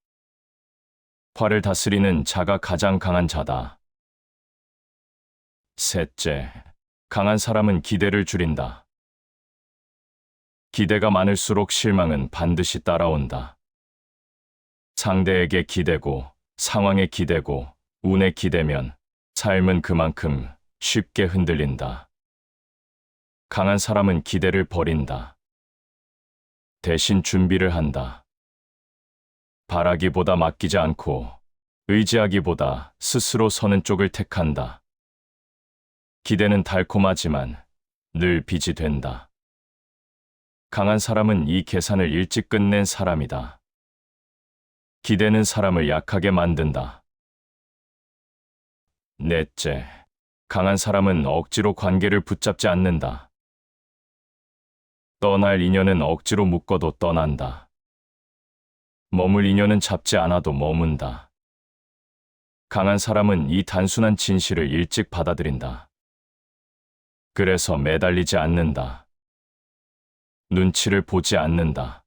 화를 다스리는 자가 가장 강한 자다. 셋째, 강한 사람은 기대를 줄인다. 기대가 많을수록 실망은 반드시 따라온다. 상대에게 기대고, 상황에 기대고, 운에 기대면 삶은 그만큼 쉽게 흔들린다. 강한 사람은 기대를 버린다. 대신 준비를 한다. 바라기보다 맡기지 않고 의지하기보다 스스로 서는 쪽을 택한다. 기대는 달콤하지만 늘 빚이 된다. 강한 사람은 이 계산을 일찍 끝낸 사람이다. 기대는 사람을 약하게 만든다. 넷째, 강한 사람은 억지로 관계를 붙잡지 않는다. 떠날 인연은 억지로 묶어도 떠난다. 머물 인연은 잡지 않아도 머문다. 강한 사람은 이 단순한 진실을 일찍 받아들인다. 그래서 매달리지 않는다. 눈치를 보지 않는다.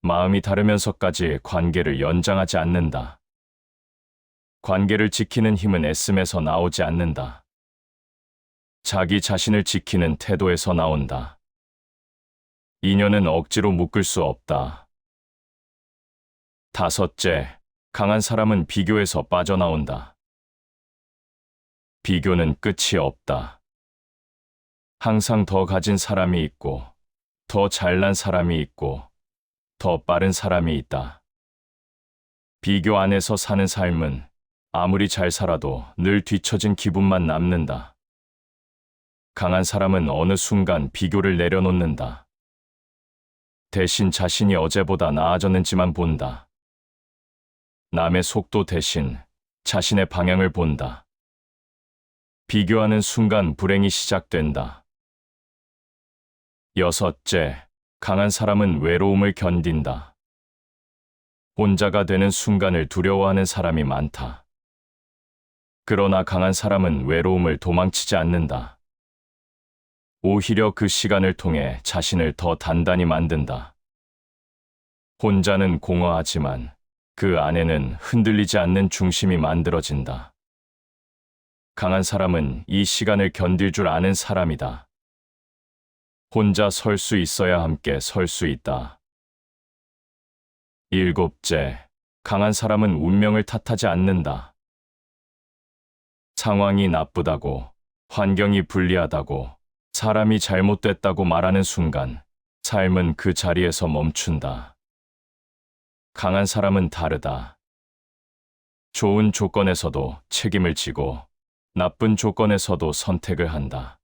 마음이 다르면서까지 관계를 연장하지 않는다. 관계를 지키는 힘은 애씀에서 나오지 않는다. 자기 자신을 지키는 태도에서 나온다. 인연은 억지로 묶을 수 없다. 다섯째, 강한 사람은 비교에서 빠져나온다. 비교는 끝이 없다. 항상 더 가진 사람이 있고, 더 잘난 사람이 있고, 더 빠른 사람이 있다. 비교 안에서 사는 삶은 아무리 잘 살아도 늘 뒤처진 기분만 남는다. 강한 사람은 어느 순간 비교를 내려놓는다. 대신 자신이 어제보다 나아졌는지만 본다. 남의 속도 대신 자신의 방향을 본다. 비교하는 순간 불행이 시작된다. 여섯째, 강한 사람은 외로움을 견딘다. 혼자가 되는 순간을 두려워하는 사람이 많다. 그러나 강한 사람은 외로움을 도망치지 않는다. 오히려 그 시간을 통해 자신을 더 단단히 만든다. 혼자는 공허하지만 그 안에는 흔들리지 않는 중심이 만들어진다. 강한 사람은 이 시간을 견딜 줄 아는 사람이다. 혼자 설 수 있어야 함께 설 수 있다. 일곱째, 강한 사람은 운명을 탓하지 않는다. 상황이 나쁘다고, 환경이 불리하다고, 사람이 잘못됐다고 말하는 순간, 삶은 그 자리에서 멈춘다. 강한 사람은 다르다. 좋은 조건에서도 책임을 지고, 나쁜 조건에서도 선택을 한다.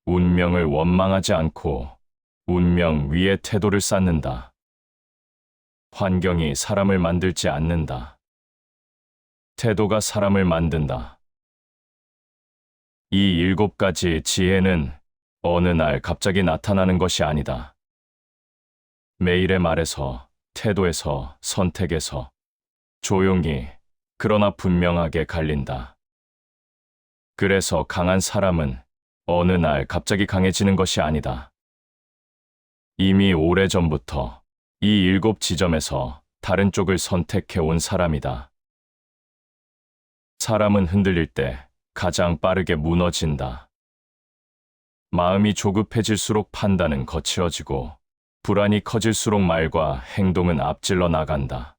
운명을 원망하지 않고, 운명 위에 태도를 쌓는다. 환경이 사람을 만들지 않는다. 태도가 사람을 만든다. 이 7가지 지혜는 어느 날 갑자기 나타나는 것이 아니다. 매일의 말에서, 태도에서, 선택에서 조용히, 그러나 분명하게 갈린다. 그래서 강한 사람은 어느 날 갑자기 강해지는 것이 아니다. 이미 오래전부터 이 7지점에서 다른 쪽을 선택해 온 사람이다. 사람은 흔들릴 때 가장 빠르게 무너진다. 마음이 조급해질수록 판단은 거칠어지고, 불안이 커질수록 말과 행동은 앞질러 나간다.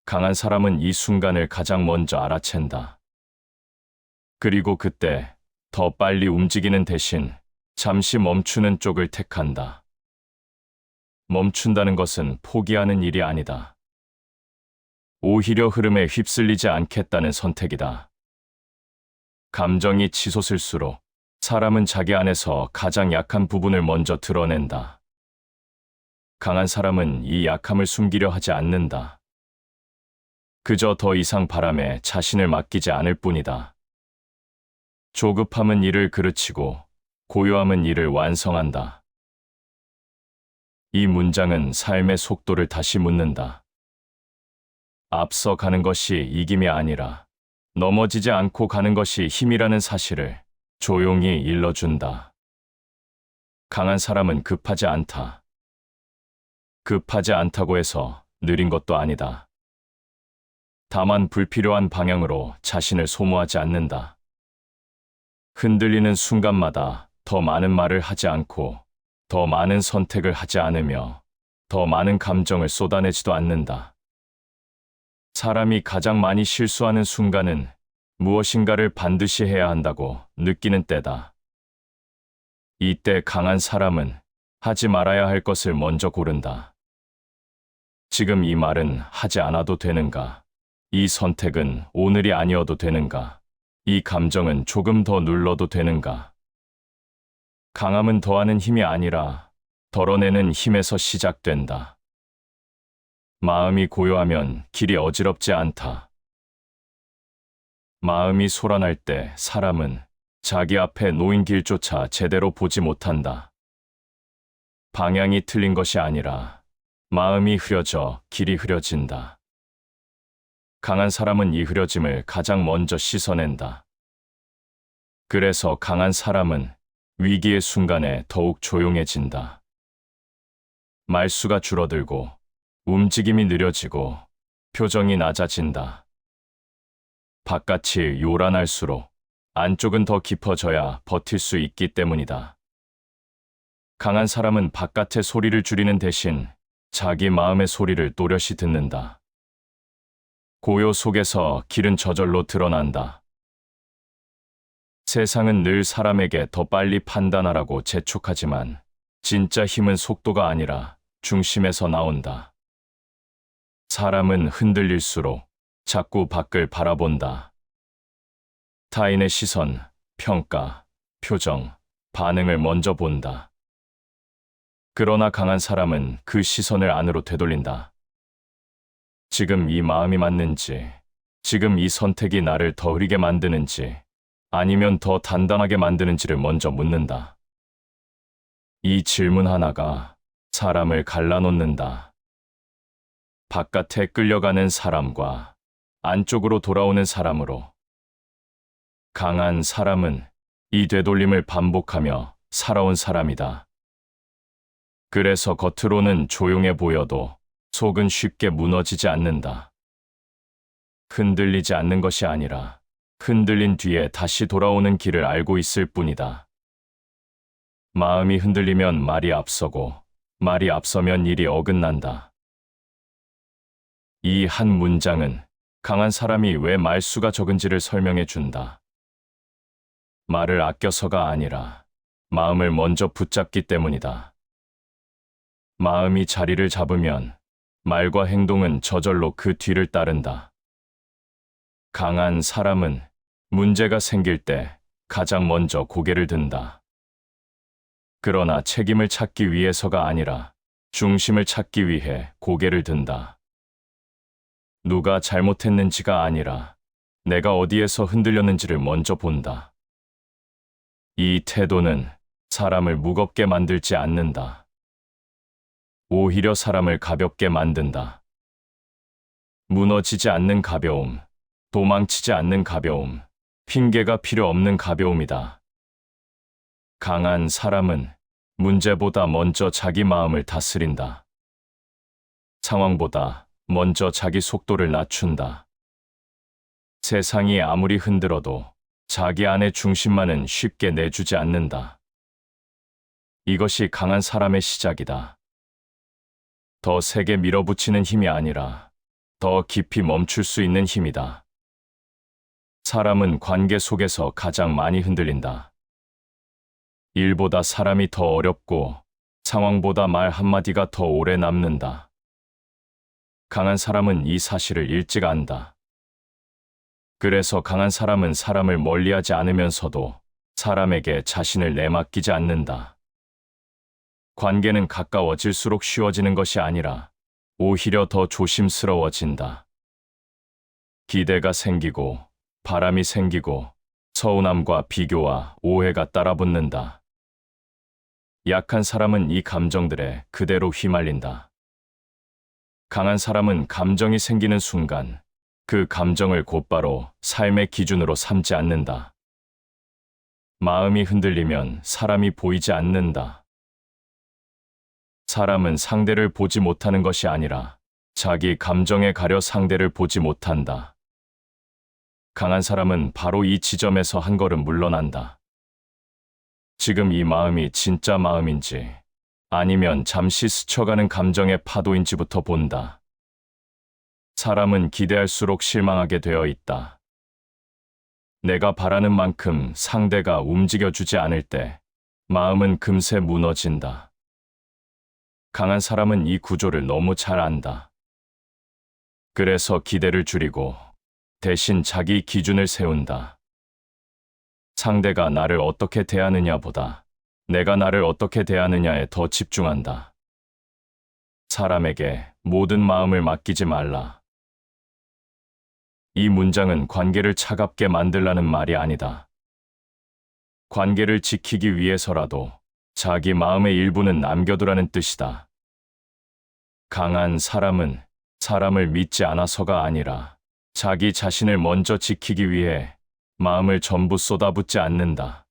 강한 사람은 이 순간을 가장 먼저 알아챈다. 그리고 그때 더 빨리 움직이는 대신 잠시 멈추는 쪽을 택한다. 멈춘다는 것은 포기하는 일이 아니다. 오히려 흐름에 휩쓸리지 않겠다는 선택이다. 감정이 치솟을수록 사람은 자기 안에서 가장 약한 부분을 먼저 드러낸다. 강한 사람은 이 약함을 숨기려 하지 않는다. 그저 더 이상 바람에 자신을 맡기지 않을 뿐이다. 조급함은 일을 그르치고 고요함은 일을 완성한다. 이 문장은 삶의 속도를 다시 묻는다. 앞서 가는 것이 이김이 아니라 넘어지지 않고 가는 것이 힘이라는 사실을 조용히 일러준다. 강한 사람은 급하지 않다. 급하지 않다고 해서 느린 것도 아니다. 다만 불필요한 방향으로 자신을 소모하지 않는다. 흔들리는 순간마다 더 많은 말을 하지 않고 더 많은 선택을 하지 않으며 더 많은 감정을 쏟아내지도 않는다. 사람이 가장 많이 실수하는 순간은 무엇인가를 반드시 해야 한다고 느끼는 때다. 이때 강한 사람은 하지 말아야 할 것을 먼저 고른다. 지금 이 말은 하지 않아도 되는가? 이 선택은 오늘이 아니어도 되는가? 이 감정은 조금 더 눌러도 되는가? 강함은 더하는 힘이 아니라 덜어내는 힘에서 시작된다. 마음이 고요하면 길이 어지럽지 않다. 마음이 소란할 때 사람은 자기 앞에 놓인 길조차 제대로 보지 못한다. 방향이 틀린 것이 아니라 마음이 흐려져 길이 흐려진다. 강한 사람은 이 흐려짐을 가장 먼저 씻어낸다. 그래서 강한 사람은 위기의 순간에 더욱 조용해진다. 말수가 줄어들고 움직임이 느려지고 표정이 낮아진다. 바깥이 요란할수록 안쪽은 더 깊어져야 버틸 수 있기 때문이다. 강한 사람은 바깥의 소리를 줄이는 대신 자기 마음의 소리를 또렷이 듣는다. 고요 속에서 길은 저절로 드러난다. 세상은 늘 사람에게 더 빨리 판단하라고 재촉하지만 진짜 힘은 속도가 아니라 중심에서 나온다. 사람은 흔들릴수록 자꾸 밖을 바라본다. 타인의 시선, 평가, 표정, 반응을 먼저 본다. 그러나 강한 사람은 그 시선을 안으로 되돌린다. 지금 이 마음이 맞는지, 지금 이 선택이 나를 더 흐리게 만드는지, 아니면 더 단단하게 만드는지를 먼저 묻는다. 이 질문 하나가 사람을 갈라놓는다. 바깥에 끌려가는 사람과 안쪽으로 돌아오는 사람으로. 강한 사람은 이 되돌림을 반복하며 살아온 사람이다. 그래서 겉으로는 조용해 보여도 속은 쉽게 무너지지 않는다. 흔들리지 않는 것이 아니라 흔들린 뒤에 다시 돌아오는 길을 알고 있을 뿐이다. 마음이 흔들리면 말이 앞서고 말이 앞서면 일이 어긋난다. 이 한 문장은 강한 사람이 왜 말수가 적은지를 설명해 준다. 말을 아껴서가 아니라 마음을 먼저 붙잡기 때문이다. 마음이 자리를 잡으면 말과 행동은 저절로 그 뒤를 따른다. 강한 사람은 문제가 생길 때 가장 먼저 고개를 든다. 그러나 책임을 찾기 위해서가 아니라 중심을 찾기 위해 고개를 든다. 누가 잘못했는지가 아니라 내가 어디에서 흔들렸는지를 먼저 본다. 이 태도는 사람을 무겁게 만들지 않는다. 오히려 사람을 가볍게 만든다. 무너지지 않는 가벼움, 도망치지 않는 가벼움, 핑계가 필요 없는 가벼움이다. 강한 사람은 문제보다 먼저 자기 마음을 다스린다. 상황보다 먼저 자기 속도를 낮춘다. 세상이 아무리 흔들어도 자기 안의 중심만은 쉽게 내주지 않는다. 이것이 강한 사람의 시작이다. 더 세게 밀어붙이는 힘이 아니라 더 깊이 멈출 수 있는 힘이다. 사람은 관계 속에서 가장 많이 흔들린다. 일보다 사람이 더 어렵고 상황보다 말 한마디가 더 오래 남는다. 강한 사람은 이 사실을 일찍 안다. 그래서 강한 사람은 사람을 멀리하지 않으면서도 사람에게 자신을 내맡기지 않는다. 관계는 가까워질수록 쉬워지는 것이 아니라 오히려 더 조심스러워진다. 기대가 생기고 바람이 생기고 서운함과 비교와 오해가 따라붙는다. 약한 사람은 이 감정들에 그대로 휘말린다. 강한 사람은 감정이 생기는 순간 그 감정을 곧바로 삶의 기준으로 삼지 않는다. 마음이 흔들리면 사람이 보이지 않는다. 사람은 상대를 보지 못하는 것이 아니라 자기 감정에 가려 상대를 보지 못한다. 강한 사람은 바로 이 지점에서 한 걸음 물러난다. 지금 이 마음이 진짜 마음인지 아니면 잠시 스쳐가는 감정의 파도인지부터 본다. 사람은 기대할수록 실망하게 되어 있다. 내가 바라는 만큼 상대가 움직여주지 않을 때 마음은 금세 무너진다. 강한 사람은 이 구조를 너무 잘 안다. 그래서 기대를 줄이고 대신 자기 기준을 세운다. 상대가 나를 어떻게 대하느냐보다 내가 나를 어떻게 대하느냐에 더 집중한다. 사람에게 모든 마음을 맡기지 말라. 이 문장은 관계를 차갑게 만들라는 말이 아니다. 관계를 지키기 위해서라도 자기 마음의 일부는 남겨두라는 뜻이다. 강한 사람은 사람을 믿지 않아서가 아니라 자기 자신을 먼저 지키기 위해 마음을 전부 쏟아붓지 않는다.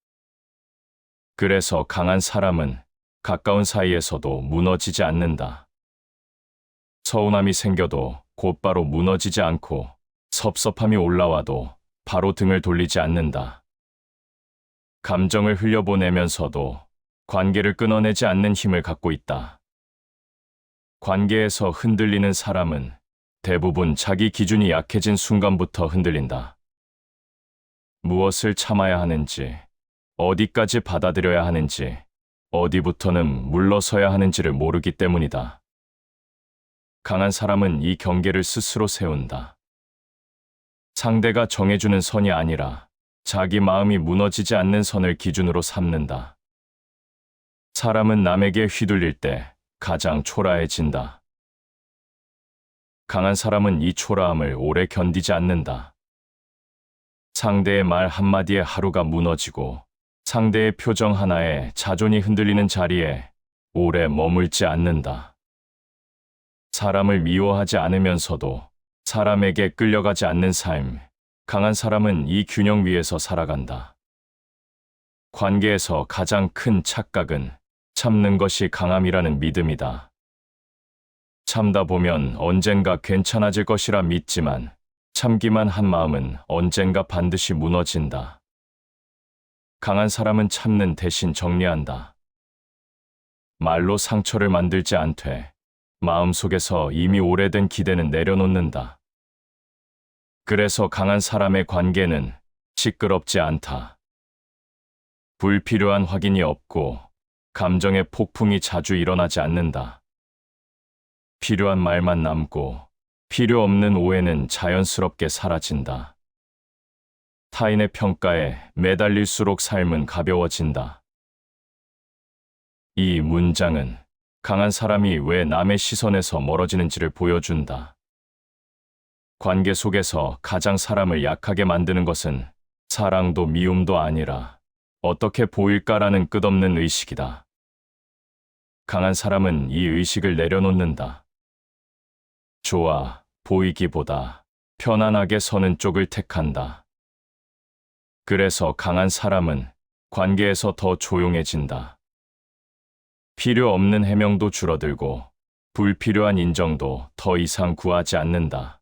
그래서 강한 사람은 가까운 사이에서도 무너지지 않는다. 서운함이 생겨도 곧바로 무너지지 않고 섭섭함이 올라와도 바로 등을 돌리지 않는다. 감정을 흘려보내면서도 관계를 끊어내지 않는 힘을 갖고 있다. 관계에서 흔들리는 사람은 대부분 자기 기준이 약해진 순간부터 흔들린다. 무엇을 참아야 하는지, 어디까지 받아들여야 하는지, 어디부터는 물러서야 하는지를 모르기 때문이다. 강한 사람은 이 경계를 스스로 세운다. 상대가 정해주는 선이 아니라 자기 마음이 무너지지 않는 선을 기준으로 삼는다. 사람은 남에게 휘둘릴 때 가장 초라해진다. 강한 사람은 이 초라함을 오래 견디지 않는다. 상대의 말 한마디에 하루가 무너지고 상대의 표정 하나에 자존이 흔들리는 자리에 오래 머물지 않는다. 사람을 미워하지 않으면서도 사람에게 끌려가지 않는 삶. 강한 사람은 이 균형 위에서 살아간다. 관계에서 가장 큰 착각은 참는 것이 강함이라는 믿음이다. 참다 보면 언젠가 괜찮아질 것이라 믿지만 참기만 한 마음은 언젠가 반드시 무너진다. 강한 사람은 참는 대신 정리한다. 말로 상처를 만들지 않되 마음속에서 이미 오래된 기대는 내려놓는다. 그래서 강한 사람의 관계는 시끄럽지 않다. 불필요한 확인이 없고 감정의 폭풍이 자주 일어나지 않는다. 필요한 말만 남고 필요 없는 오해는 자연스럽게 사라진다. 타인의 평가에 매달릴수록 삶은 가벼워진다. 이 문장은 강한 사람이 왜 남의 시선에서 멀어지는지를 보여준다. 관계 속에서 가장 사람을 약하게 만드는 것은 사랑도 미움도 아니라 어떻게 보일까라는 끝없는 의식이다. 강한 사람은 이 의식을 내려놓는다. 좋아 보이기보다 편안하게 서는 쪽을 택한다. 그래서 강한 사람은 관계에서 더 조용해진다. 필요 없는 해명도 줄어들고 불필요한 인정도 더 이상 구하지 않는다.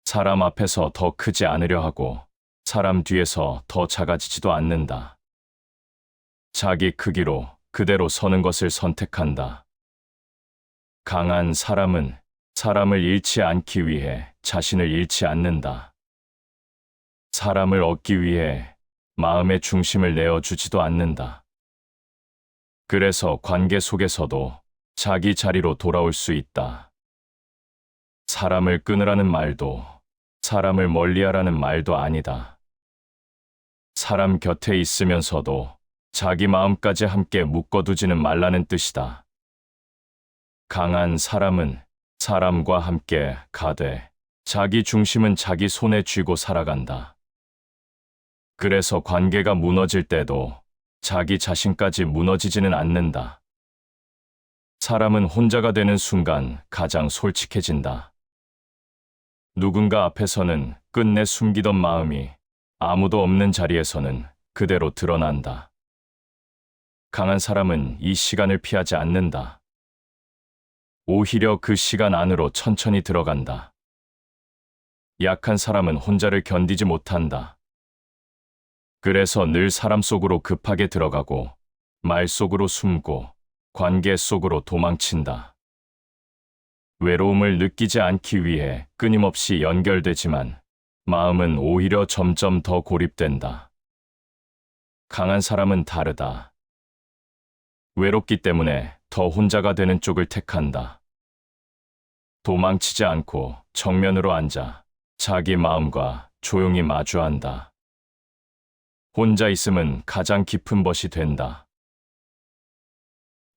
사람 앞에서 더 크지 않으려 하고 사람 뒤에서 더 작아지지도 않는다. 자기 크기로 그대로 서는 것을 선택한다. 강한 사람은 사람을 잃지 않기 위해 자신을 잃지 않는다. 사람을 얻기 위해 마음의 중심을 내어주지도 않는다. 그래서 관계 속에서도 자기 자리로 돌아올 수 있다. 사람을 끊으라는 말도 사람을 멀리하라는 말도 아니다. 사람 곁에 있으면서도 자기 마음까지 함께 묶어두지는 말라는 뜻이다. 강한 사람은 사람과 함께 가되 자기 중심은 자기 손에 쥐고 살아간다. 그래서 관계가 무너질 때도 자기 자신까지 무너지지는 않는다. 사람은 혼자가 되는 순간 가장 솔직해진다. 누군가 앞에서는 끝내 숨기던 마음이 아무도 없는 자리에서는 그대로 드러난다. 강한 사람은 이 시간을 피하지 않는다. 오히려 그 시간 안으로 천천히 들어간다. 약한 사람은 혼자를 견디지 못한다. 그래서 늘 사람 속으로 급하게 들어가고 말 속으로 숨고 관계 속으로 도망친다. 외로움을 느끼지 않기 위해 끊임없이 연결되지만 마음은 오히려 점점 더 고립된다. 강한 사람은 다르다. 외롭기 때문에 더 혼자가 되는 쪽을 택한다. 도망치지 않고 정면으로 앉아 자기 마음과 조용히 마주한다. 혼자 있음은 가장 깊은 벗이 된다.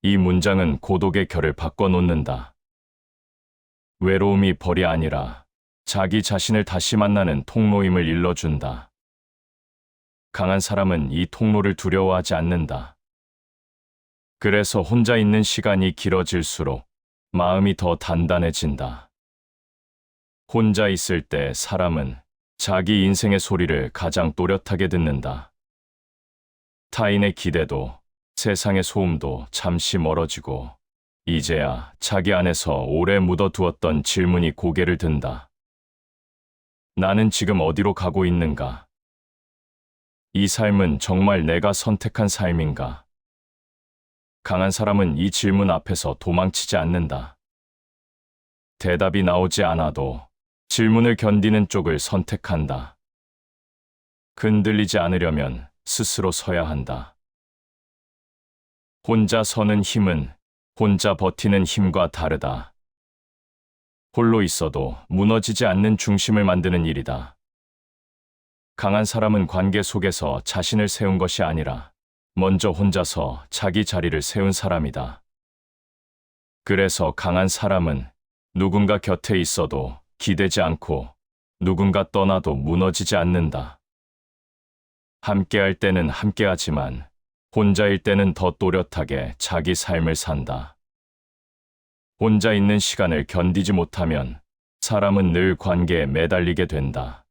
이 문장은 고독의 결을 바꿔놓는다. 외로움이 벌이 아니라 자기 자신을 다시 만나는 통로임을 일러준다. 강한 사람은 이 통로를 두려워하지 않는다. 그래서 혼자 있는 시간이 길어질수록 마음이 더 단단해진다. 혼자 있을 때 사람은 자기 인생의 소리를 가장 또렷하게 듣는다. 타인의 기대도 세상의 소음도 잠시 멀어지고 이제야 자기 안에서 오래 묻어두었던 질문이 고개를 든다. 나는 지금 어디로 가고 있는가? 이 삶은 정말 내가 선택한 삶인가? 강한 사람은 이 질문 앞에서 도망치지 않는다. 대답이 나오지 않아도 질문을 견디는 쪽을 선택한다. 흔들리지 않으려면 스스로 서야 한다. 혼자 서는 힘은 혼자 버티는 힘과 다르다. 홀로 있어도 무너지지 않는 중심을 만드는 일이다. 강한 사람은 관계 속에서 자신을 세운 것이 아니라 먼저 혼자서 자기 자리를 세운 사람이다. 그래서 강한 사람은 누군가 곁에 있어도 기대지 않고 누군가 떠나도 무너지지 않는다. 함께할 때는 함께하지만 혼자일 때는 더 또렷하게 자기 삶을 산다. 혼자 있는 시간을 견디지 못하면 사람은 늘 관계에 매달리게 된다.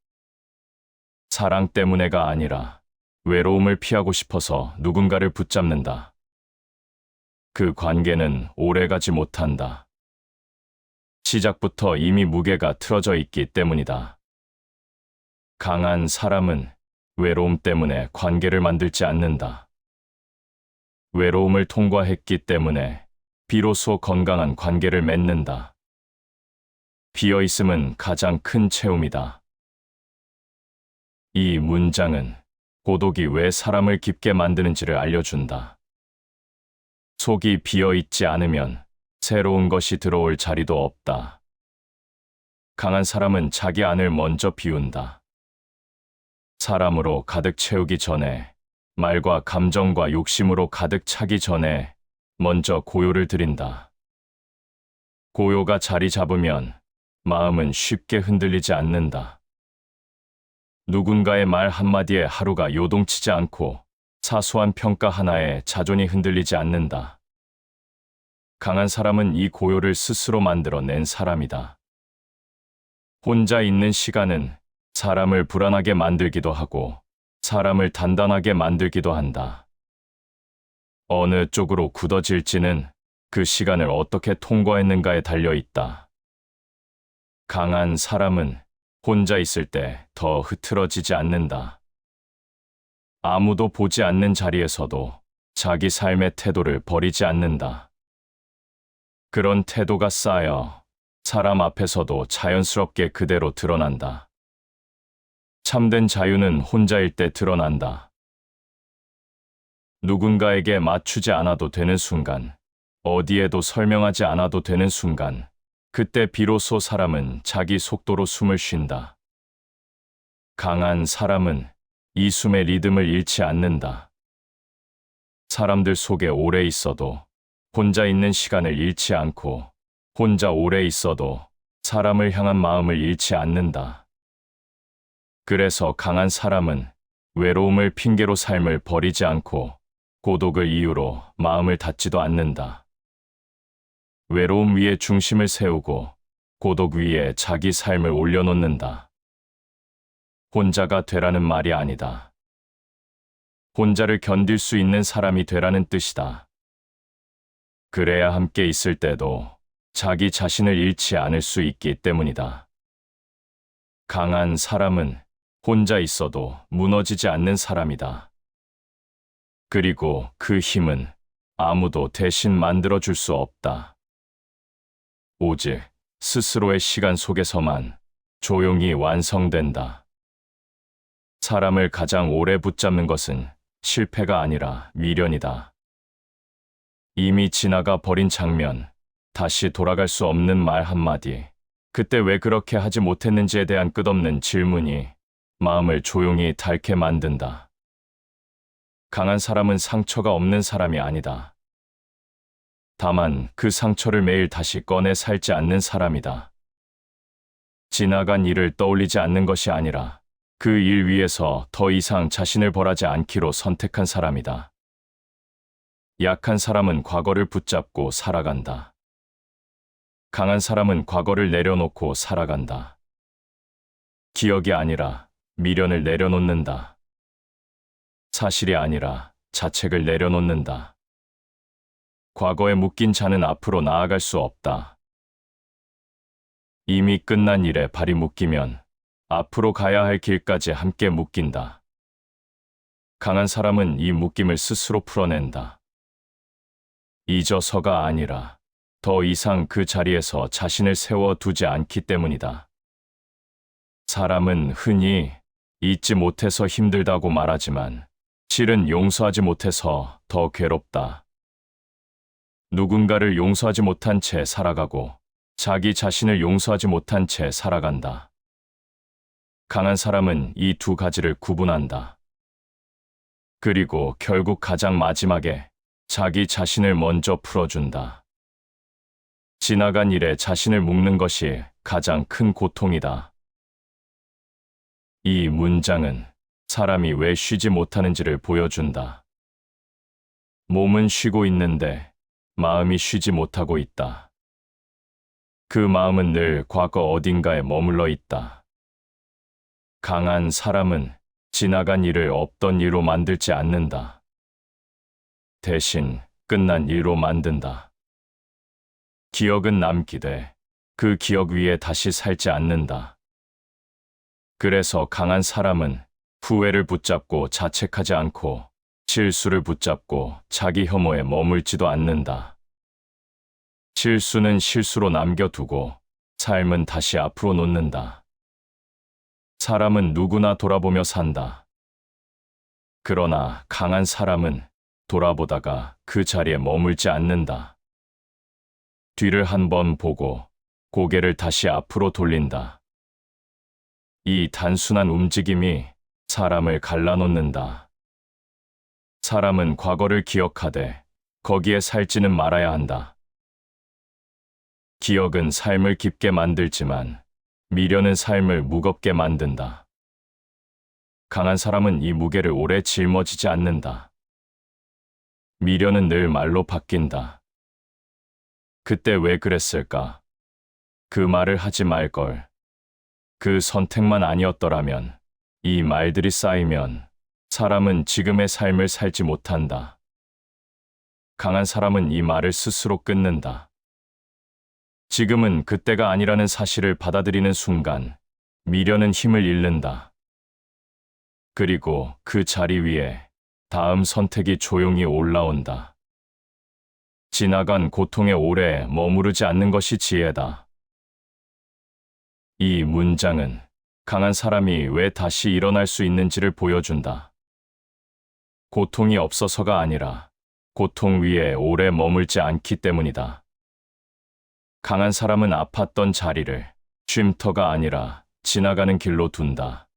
사랑 때문에가 아니라 외로움을 피하고 싶어서 누군가를 붙잡는다. 그 관계는 오래가지 못한다. 시작부터 이미 무게가 틀어져 있기 때문이다. 강한 사람은 외로움 때문에 관계를 만들지 않는다. 외로움을 통과했기 때문에 비로소 건강한 관계를 맺는다. 비어있음은 가장 큰 체험이다. 이 문장은 고독이 왜 사람을 깊게 만드는지를 알려준다. 속이 비어있지 않으면 새로운 것이 들어올 자리도 없다. 강한 사람은 자기 안을 먼저 비운다. 사람으로 가득 채우기 전에, 말과 감정과 욕심으로 가득 차기 전에 먼저 고요를 드린다. 고요가 자리 잡으면 마음은 쉽게 흔들리지 않는다. 누군가의 말 한마디에 하루가 요동치지 않고 사소한 평가 하나에 자존이 흔들리지 않는다. 강한 사람은 이 고요를 스스로 만들어낸 사람이다. 혼자 있는 시간은 사람을 불안하게 만들기도 하고 사람을 단단하게 만들기도 한다. 어느 쪽으로 굳어질지는 그 시간을 어떻게 통과했는가에 달려 있다. 강한 사람은 혼자 있을 때 더 흐트러지지 않는다. 아무도 보지 않는 자리에서도 자기 삶의 태도를 버리지 않는다. 그런 태도가 쌓여 사람 앞에서도 자연스럽게 그대로 드러난다. 참된 자유는 혼자일 때 드러난다. 누군가에게 맞추지 않아도 되는 순간, 어디에도 설명하지 않아도 되는 순간, 그때 비로소 사람은 자기 속도로 숨을 쉰다. 강한 사람은 이 숨의 리듬을 잃지 않는다. 사람들 속에 오래 있어도 혼자 있는 시간을 잃지 않고 혼자 오래 있어도 사람을 향한 마음을 잃지 않는다. 그래서 강한 사람은 외로움을 핑계로 삶을 버리지 않고 고독을 이유로 마음을 닫지도 않는다. 외로움 위에 중심을 세우고 고독 위에 자기 삶을 올려놓는다. 혼자가 되라는 말이 아니다. 혼자를 견딜 수 있는 사람이 되라는 뜻이다. 그래야 함께 있을 때도 자기 자신을 잃지 않을 수 있기 때문이다. 강한 사람은 혼자 있어도 무너지지 않는 사람이다. 그리고 그 힘은 아무도 대신 만들어줄 수 없다. 오직 스스로의 시간 속에서만 조용히 완성된다. 사람을 가장 오래 붙잡는 것은 실패가 아니라 미련이다. 이미 지나가 버린 장면, 다시 돌아갈 수 없는 말 한마디, 그때 왜 그렇게 하지 못했는지에 대한 끝없는 질문이 마음을 조용히 닳게 만든다. 강한 사람은 상처가 없는 사람이 아니다. 다만 그 상처를 매일 다시 꺼내 살지 않는 사람이다. 지나간 일을 떠올리지 않는 것이 아니라 그 일 위에서 더 이상 자신을 벌하지 않기로 선택한 사람이다. 약한 사람은 과거를 붙잡고 살아간다. 강한 사람은 과거를 내려놓고 살아간다. 기억이 아니라 미련을 내려놓는다. 사실이 아니라 자책을 내려놓는다. 과거에 묶인 자는 앞으로 나아갈 수 없다. 이미 끝난 일에 발이 묶이면 앞으로 가야 할 길까지 함께 묶인다. 강한 사람은 이 묶임을 스스로 풀어낸다. 잊어서가 아니라 더 이상 그 자리에서 자신을 세워두지 않기 때문이다. 사람은 흔히 잊지 못해서 힘들다고 말하지만 실은 용서하지 못해서 더 괴롭다. 누군가를 용서하지 못한 채 살아가고 자기 자신을 용서하지 못한 채 살아간다. 강한 사람은 이 두 가지를 구분한다. 그리고 결국 가장 마지막에 자기 자신을 먼저 풀어준다. 지나간 일에 자신을 묶는 것이 가장 큰 고통이다. 이 문장은 사람이 왜 쉬지 못하는지를 보여준다. 몸은 쉬고 있는데 마음이 쉬지 못하고 있다. 그 마음은 늘 과거 어딘가에 머물러 있다. 강한 사람은 지나간 일을 없던 일로 만들지 않는다. 대신 끝난 일로 만든다. 기억은 남기되 그 기억 위에 다시 살지 않는다. 그래서 강한 사람은 후회를 붙잡고 자책하지 않고 실수를 붙잡고 자기 혐오에 머물지도 않는다. 실수는 실수로 남겨두고 삶은 다시 앞으로 놓는다. 사람은 누구나 돌아보며 산다. 그러나 강한 사람은 돌아보다가 그 자리에 머물지 않는다. 뒤를 한번 보고 고개를 다시 앞으로 돌린다. 이 단순한 움직임이 사람을 갈라놓는다. 사람은 과거를 기억하되 거기에 살지는 말아야 한다. 기억은 삶을 깊게 만들지만 미련은 삶을 무겁게 만든다. 강한 사람은 이 무게를 오래 짊어지지 않는다. 미련은 늘 말로 바뀐다. 그때 왜 그랬을까? 그 말을 하지 말걸. 그 선택만 아니었더라면, 이 말들이 쌓이면 사람은 지금의 삶을 살지 못한다. 강한 사람은 이 말을 스스로 끊는다. 지금은 그때가 아니라는 사실을 받아들이는 순간 미련은 힘을 잃는다. 그리고 그 자리 위에 다음 선택이 조용히 올라온다. 지나간 고통에 오래 머무르지 않는 것이 지혜다. 이 문장은 강한 사람이 왜 다시 일어날 수 있는지를 보여준다. 고통이 없어서가 아니라 고통 위에 오래 머물지 않기 때문이다. 강한 사람은 아팠던 자리를 쉼터가 아니라 지나가는 길로 둔다.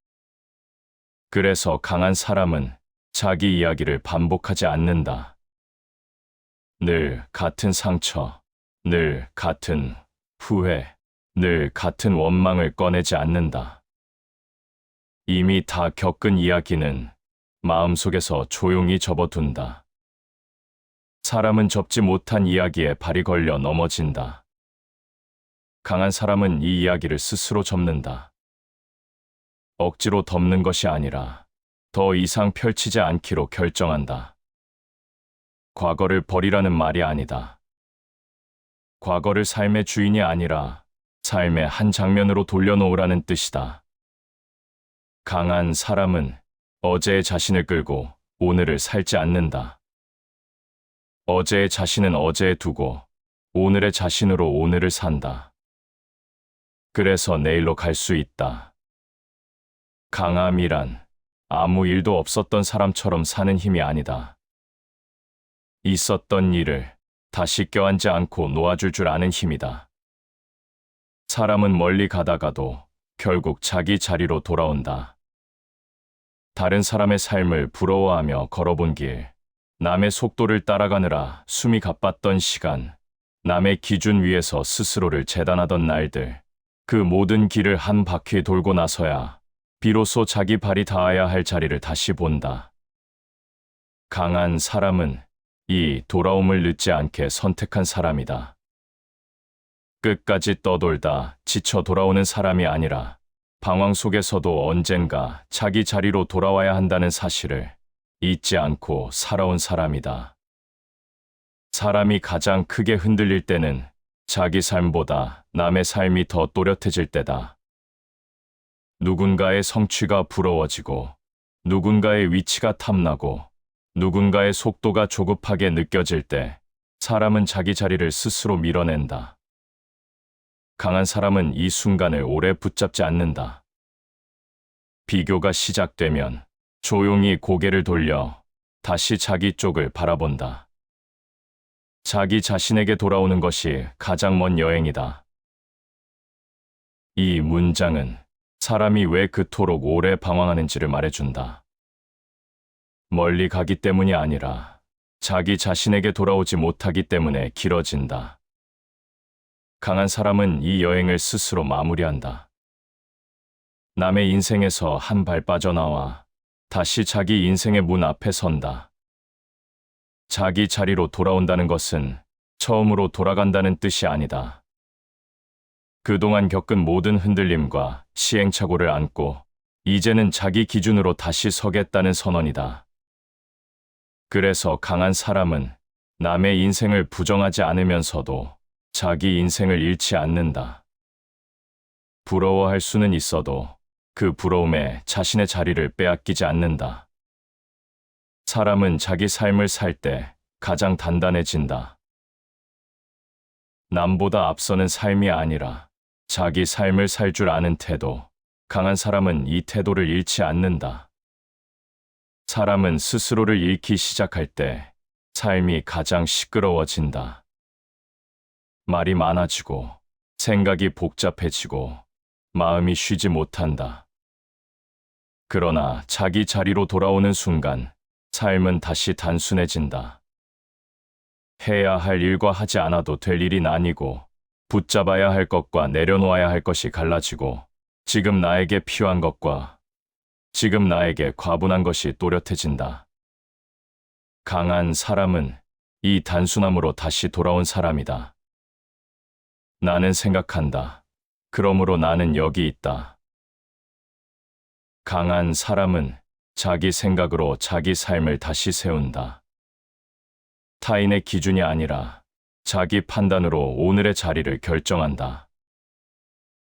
그래서 강한 사람은 자기 이야기를 반복하지 않는다. 늘 같은 상처, 늘 같은 후회, 늘 같은 원망을 꺼내지 않는다. 이미 다 겪은 이야기는 마음속에서 조용히 접어둔다. 사람은 접지 못한 이야기에 발이 걸려 넘어진다. 강한 사람은 이 이야기를 스스로 접는다. 억지로 덮는 것이 아니라 더 이상 펼치지 않기로 결정한다. 과거를 버리라는 말이 아니다. 과거를 삶의 주인이 아니라 삶의 한 장면으로 돌려놓으라는 뜻이다. 강한 사람은 어제의 자신을 끌고 오늘을 살지 않는다. 어제의 자신은 어제에 두고 오늘의 자신으로 오늘을 산다. 그래서 내일로 갈 수 있다. 강함이란 아무 일도 없었던 사람처럼 사는 힘이 아니다. 있었던 일을 다시 껴안지 않고 놓아줄 줄 아는 힘이다. 사람은 멀리 가다가도 결국 자기 자리로 돌아온다. 다른 사람의 삶을 부러워하며 걸어본 길, 남의 속도를 따라가느라 숨이 가빴던 시간, 남의 기준 위에서 스스로를 재단하던 날들, 그 모든 길을 한 바퀴 돌고 나서야 비로소 자기 발이 닿아야 할 자리를 다시 본다. 강한 사람은 이 돌아옴을 늦지 않게 선택한 사람이다. 끝까지 떠돌다 지쳐 돌아오는 사람이 아니라 방황 속에서도 언젠가 자기 자리로 돌아와야 한다는 사실을 잊지 않고 살아온 사람이다. 사람이 가장 크게 흔들릴 때는 자기 삶보다 남의 삶이 더 또렷해질 때다. 누군가의 성취가 부러워지고, 누군가의 위치가 탐나고, 누군가의 속도가 조급하게 느껴질 때 사람은 자기 자리를 스스로 밀어낸다. 강한 사람은 이 순간을 오래 붙잡지 않는다. 비교가 시작되면 조용히 고개를 돌려 다시 자기 쪽을 바라본다. 자기 자신에게 돌아오는 것이 가장 먼 여행이다. 이 문장은 사람이 왜 그토록 오래 방황하는지를 말해준다. 멀리 가기 때문이 아니라 자기 자신에게 돌아오지 못하기 때문에 길어진다. 강한 사람은 이 여행을 스스로 마무리한다. 남의 인생에서 한 발 빠져나와 다시 자기 인생의 문 앞에 선다. 자기 자리로 돌아온다는 것은 처음으로 돌아간다는 뜻이 아니다. 그동안 겪은 모든 흔들림과 시행착오를 안고 이제는 자기 기준으로 다시 서겠다는 선언이다. 그래서 강한 사람은 남의 인생을 부정하지 않으면서도 자기 인생을 잃지 않는다. 부러워할 수는 있어도 그 부러움에 자신의 자리를 빼앗기지 않는다. 사람은 자기 삶을 살 때 가장 단단해진다. 남보다 앞서는 삶이 아니라 자기 삶을 살 줄 아는 태도. 강한 사람은 이 태도를 잃지 않는다. 사람은 스스로를 잃기 시작할 때 삶이 가장 시끄러워진다. 말이 많아지고 생각이 복잡해지고 마음이 쉬지 못한다. 그러나 자기 자리로 돌아오는 순간 삶은 다시 단순해진다. 해야 할 일과 하지 않아도 될 일이 나뉘고 붙잡아야 할 것과 내려놓아야 할 것이 갈라지고 지금 나에게 필요한 것과 지금 나에게 과분한 것이 또렷해진다. 강한 사람은 이 단순함으로 다시 돌아온 사람이다. 나는 생각한다. 그러므로 나는 여기 있다. 강한 사람은 자기 생각으로 자기 삶을 다시 세운다. 타인의 기준이 아니라 자기 판단으로 오늘의 자리를 결정한다.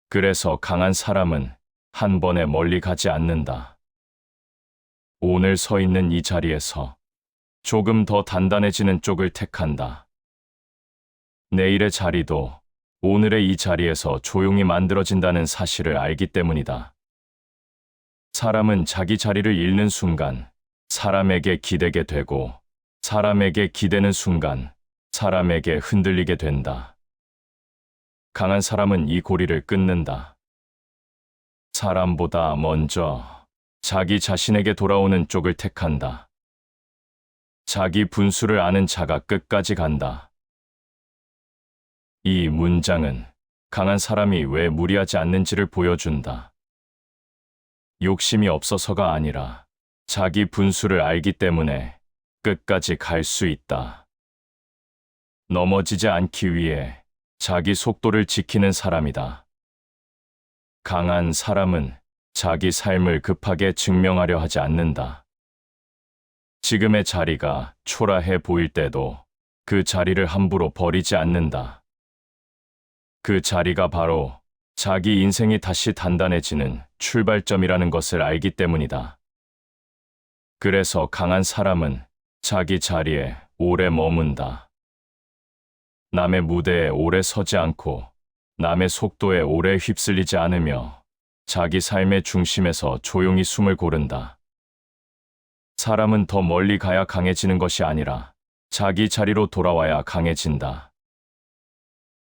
그래서 강한 사람은 한 번에 멀리 가지 않는다. 오늘 서 있는 이 자리에서 조금 더 단단해지는 쪽을 택한다. 내일의 자리도 오늘의 이 자리에서 조용히 만들어진다는 사실을 알기 때문이다. 사람은 자기 자리를 잃는 순간 사람에게 기대게 되고 사람에게 기대는 순간 사람에게 흔들리게 된다. 강한 사람은 이 고리를 끊는다. 사람보다 먼저 자기 자신에게 돌아오는 쪽을 택한다. 자기 분수를 아는 자가 끝까지 간다. 이 문장은 강한 사람이 왜 무리하지 않는지를 보여준다. 욕심이 없어서가 아니라 자기 분수를 알기 때문에 끝까지 갈 수 있다. 넘어지지 않기 위해 자기 속도를 지키는 사람이다. 강한 사람은 자기 삶을 급하게 증명하려 하지 않는다. 지금의 자리가 초라해 보일 때도 그 자리를 함부로 버리지 않는다. 그 자리가 바로 자기 인생이 다시 단단해지는 출발점이라는 것을 알기 때문이다. 그래서 강한 사람은 자기 자리에 오래 머문다. 남의 무대에 오래 서지 않고 남의 속도에 오래 휩쓸리지 않으며 자기 삶의 중심에서 조용히 숨을 고른다. 사람은 더 멀리 가야 강해지는 것이 아니라 자기 자리로 돌아와야 강해진다.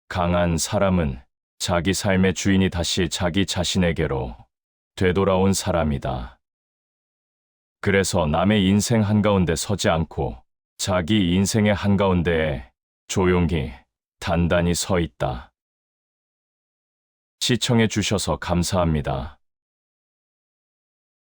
강한 사람은 자기 삶의 주인이 다시 자기 자신에게로 되돌아온 사람이다. 그래서 남의 인생 한가운데 서지 않고 자기 인생의 한가운데에 조용히 단단히 서 있다. 시청해 주셔서 감사합니다.